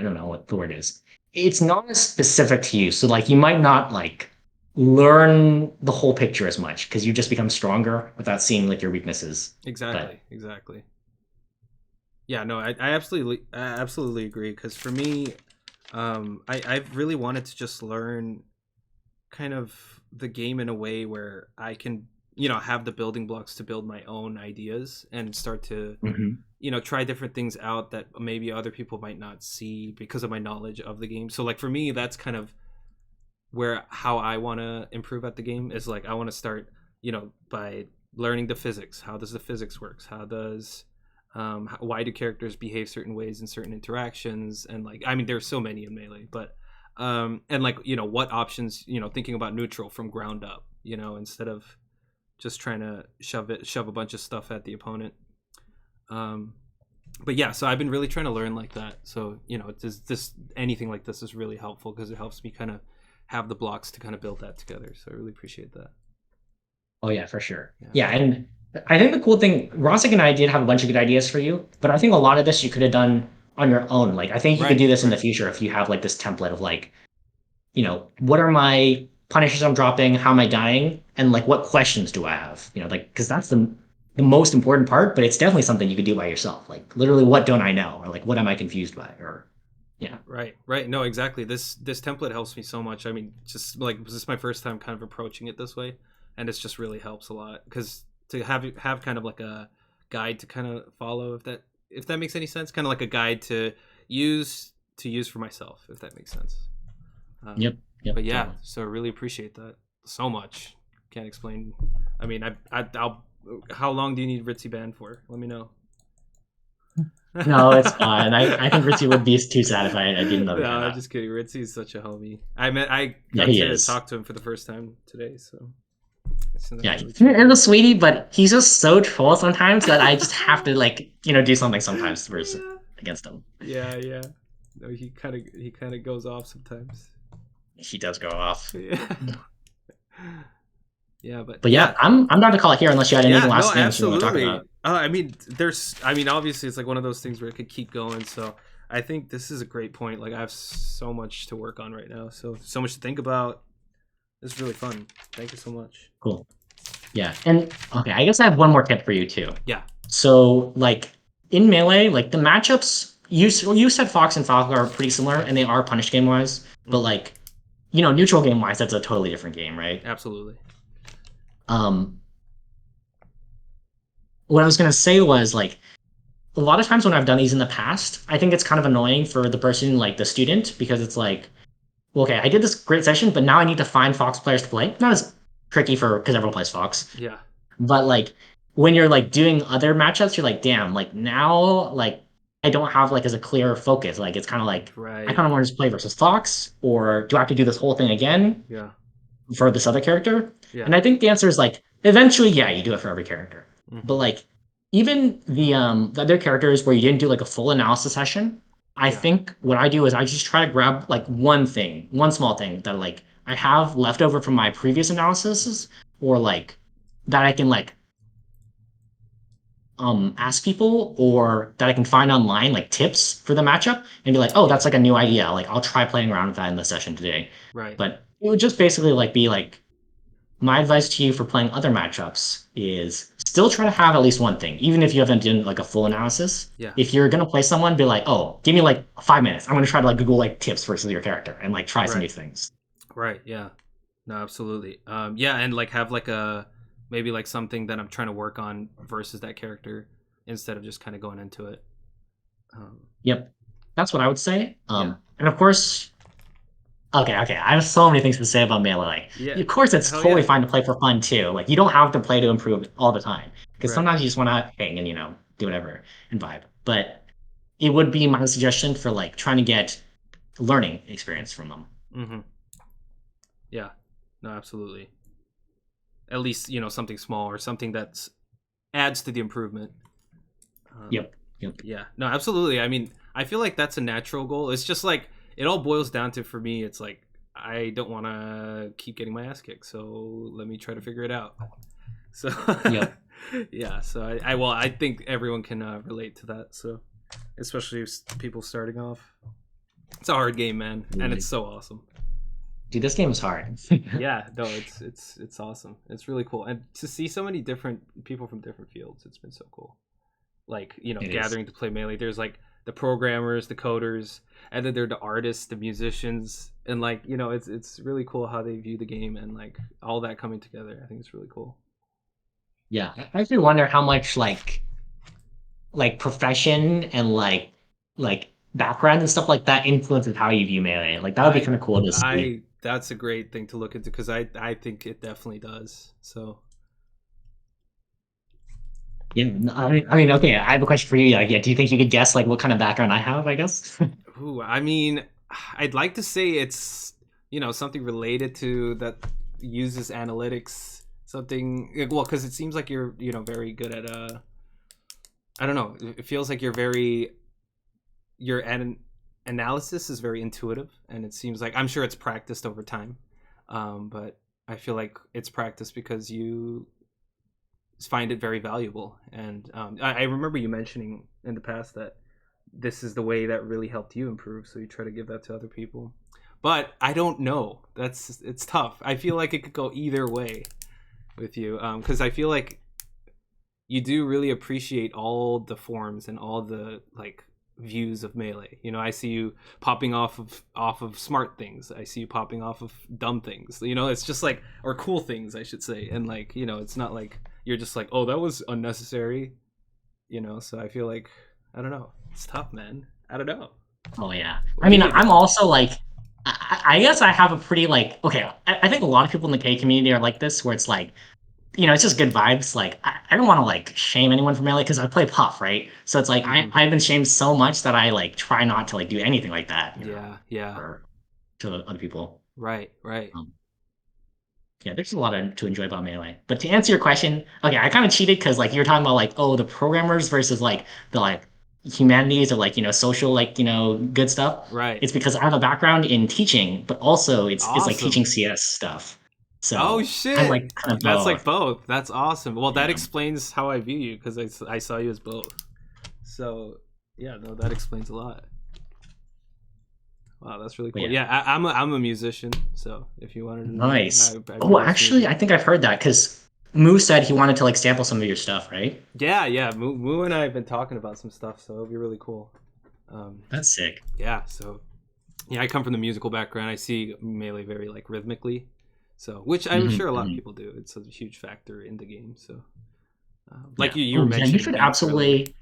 don't know what the word is. It's not as specific to you. So like you might not like learn the whole picture as much because you just become stronger without seeing like your weaknesses. But Exactly. Exactly. Yeah. No, I absolutely agree. Because for me, I really wanted to just learn kind of the game in a way where I can, have the building blocks to build my own ideas and start to, Mhm. try different things out that maybe other people might not see because of my knowledge of the game. So like for me, that's kind of where how I want to improve at the game is like I want to start, by learning the physics. How does the physics works? How does why do characters behave certain ways in certain interactions? And like I mean, there's so many in melee, but and like what options, thinking about neutral from ground up, instead of just trying to shove a bunch of stuff at the opponent. Um, but yeah, so I've been really trying to learn like that. So this anything like this is really helpful because it helps me kind of have the blocks to kind of build that together. So I really appreciate that. Oh yeah, for sure. Yeah. Yeah, and I think the cool thing, Rosick and I did have a bunch of good ideas for you, but I think a lot of this you could have done on your own. Like I think you could Right. do this in the Right. future if you have like this template of like what are my punishers I'm dropping? How am I dying? And like, what questions do I have? Like, because that's the most important part, but it's definitely something you could do by yourself. Like, literally, what don't I know? Or like, what am I confused by? Or, yeah. Right. Right. No, exactly. This template helps me so much. I mean, just like this is my first time kind of approaching it this way, and it's just really helps a lot because to have kind of like a guide to kind of follow if that makes any sense, kind of like a guide to use for myself, if that makes sense. Um, Yep. Yep. but yeah, Totally. so I really appreciate that so much. Can't explain. I mean, I'll. How long do you need Ritzy band for? Let me know. No, it's fine. I think Richie would be too sad if I didn't know No, that. just kidding. Ritzy is such a homie. I Yeah, got he to is. talk to him for the first time today, so So that's Yeah, really he chill. is a sweetie, but he's just so troll sometimes that I just have to like do something sometimes versus Yeah. against him. Yeah, yeah. No, he kind of goes off sometimes. He does go off. Yeah. Yeah, but But yeah, yeah, I'm down to call it here unless you had any yeah. No, last things you want to talk absolutely. about. I mean, I mean, obviously, it's like one of those things where it could keep going. So I think this is a great point. Like, I have so much to work on right now. So much to think about. This is really fun. Thank you so much. Cool. Yeah, and okay, I guess I have one more tip for you too. Yeah. So like in Melee, like the matchups, you said Fox and Falcon are pretty similar, and they are punished game wise, but Hmm. like neutral game wise, that's a totally different game, right? Absolutely. Um, what I was gonna say was like a lot of times when I've done these in the past, I think it's kind of annoying for the person, like the student, because it's like, well, okay, I did this great session, but now I need to find Fox players to play. Not as tricky for because everyone plays Fox, Yeah. but like when you're like doing other matchups, you're like, damn, like now like I don't have like as a clear focus. Like it's kind of like I Right. kind of want to just play versus Fox, or do I have to do this whole thing again Yeah. for this other character? Yeah. And I think the answer is like eventually, yeah, you do it for every character. But Hmm. like even the other characters where you didn't do like a full analysis session, I Yeah. think what I do is I just try to grab like one thing, one small thing that like I have left over from my previous analysis, or like that I can like ask people, or that I can find online like tips for the matchup and be like, oh, Yeah. that's like a new idea. Like I'll try playing around with that in the session today. Right. But it would just basically like be like my advice to you for playing other matchups is still try to have at least one thing, even if you haven't done like a full analysis. Yeah. If you're gonna play someone, be like, oh, give me like 5 minutes. I'm gonna try to like Google like tips versus your character and like try some new Right. things. Right. Yeah. No, absolutely. Yeah, and like have like a maybe like something that I'm trying to work on versus that character instead of just kind of going into it. Um, Yep, that's what I would say. yeah. And of course, okay. I have so many things to say about Melee. Yeah. Of course, it's Hell totally yeah. fine to play for fun too. Like you don't have to play to improve all the time because Right. sometimes you just want to hang and do whatever and vibe. But it would be my suggestion for like trying to get learning experience from them. Mm-hmm. Yeah. No, absolutely. At least something small or something that adds to the improvement. Um, Yep. yeah. No, absolutely. I mean, I feel like that's a natural goal. It's just like it all boils down to for me. It's like I don't want to keep getting my ass kicked, so let me try to figure it out. So Yep. yeah, so I think everyone can relate to that. So especially people starting off, it's a hard game, man, and it's so awesome. Dude, this game is hard. Yeah, no, it's awesome. It's really cool, and to see so many different people from different fields, it's been so cool. Like It is. gathering to play Melee. There's like the programmers, the coders, and then there are the artists, the musicians, and like it's really cool how they view the game and like all that coming together. I think it's really cool. Yeah. I actually wonder how much like profession and like background and stuff like that influences how you view melee. Like that would be I kind of cool to see. I that's a great thing to look into because I think it definitely does. So Yeah. I mean, okay. I have a question for you. Like, yeah, do you think you could guess like what kind of background I have? I guess. ooh, I mean, I'd like to say it's something related to that uses analytics, something well because it seems like you're very good at I don't know. It feels like your analysis is very intuitive, and it seems like I'm sure it's practiced over time, but I feel like it's practiced because you find it very valuable. And I remember you mentioning in the past that this is the way that really helped you improve, so you try to give that to other people. But I don't know. It's tough. I feel like it could go either way with you, because I feel like you do really appreciate all the forms and all the like views of melee. I see you popping off of smart things. I see you popping off of dumb things. It's just like or cool things, I should say. And like it's not like you're just like, oh, that was unnecessary. So I feel like I don't know. It's tough, man. I don't know. Oh yeah. What I do mean, you think? I'm also like, I guess I have a pretty like, okay. I think a lot of people in the K community are like this, where it's like it's just good vibes. Like I don't want to like shame anyone for melee because I play Puff, right? So it's like Hmm. I've been shamed so much that I like try not to like do anything like that, Yeah, yeah. for to other people. Right, right. Um, Yeah, there's a lot to enjoy about Melee. But to answer your question, okay, I kind of cheated because like you were talking about like, oh, the programmers versus like the like humanities or like, social like, good stuff. Right. It's because I have a background in teaching, but also it's like Awesome. teaching CS stuff. Oh So I'm like shit. kind of That's like both. both. That's awesome. Well, that Yeah. explains how I view you because I saw you as both. So yeah, no, that explains a lot. Wow, that's really But cool. yeah. Yeah, I'm a musician. So if you wanted to know, Nice. I Oh, produce actually, music. I think I've heard that because Moo said he wanted to like sample some of your stuff, right? Yeah, yeah. Moo and I have been talking about some stuff, so it'll be really cool. Um, That's sick. yeah. So yeah, I come from the musical background. I see Melee very like rhythmically, so which I'm Hmm. sure a lot of Hmm. people do. It's a huge factor in the game. So like Yeah. you were Oh, yeah. You mentioning should beats earlier. absolutely.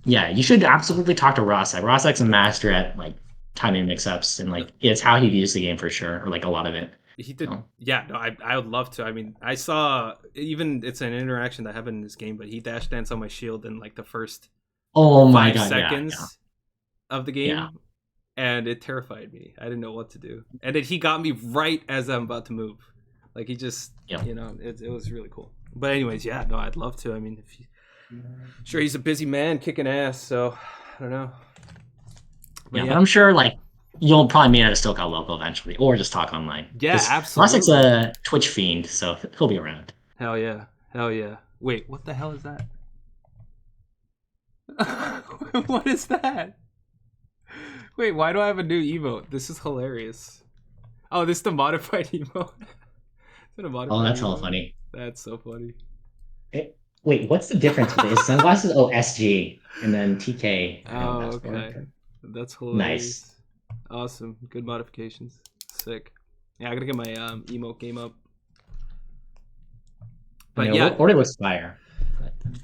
Yeah, you should absolutely talk to Rosek. Rosek's a master at like timing mix-ups and like it's how he views the game for sure, or like a lot of it. He did, So. yeah. No, I would love to. I mean, I saw even it's an interaction that happened in this game, but he dash danced on my shield in like the first Oh my five God, yeah, yeah, seconds of the yeah, game, and it terrified me. I didn't know what to do, and then he got me right as I'm about to move. Like he just, yeah. it was really cool. But anyways, yeah, no, I'd love to. I mean, sure, he's a busy man kicking ass, so I don't know. But Yeah, but yeah, I'm sure like you'll probably meet at a SoCal local eventually, or just talk online. yeah, Because Rosek's absolutely. a Twitch fiend, so he'll be around. Hell yeah, hell yeah. Wait, what the hell is that? What is that? Wait, why do I have a new emote? This is hilarious. Oh, this is the modified emote. Is it a Oh, modified that's all emote? funny. That's so funny. Wait, what's the difference with it? His sunglasses? Oh, SG, and then TK. I know what Oh, that's for. okay. That's Nice. hilarious. Awesome. Good modifications. Sick. Yeah, I gotta get my emote game up. I But mean, yeah, Order was fire.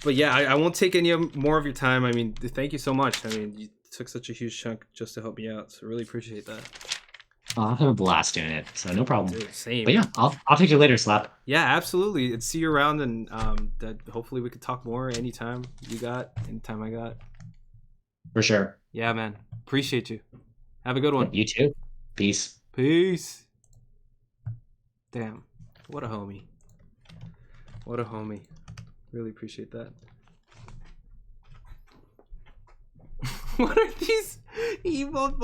but yeah, I won't take any more of your time. I mean, thank you so much. I mean, you took such a huge chunk just to help me out, so really appreciate that. I'll have a blast doing it, so no problem. Dude, But same. yeah, I'll talk to you later, Slap. Yeah, absolutely. And see you around, and that hopefully we could talk more anytime you got, anytime I got. For sure. Yeah, man. Appreciate you. Have a good one. Yep, you too. Peace. Peace. Damn. What a homie. What a homie. Really appreciate that. What are these emote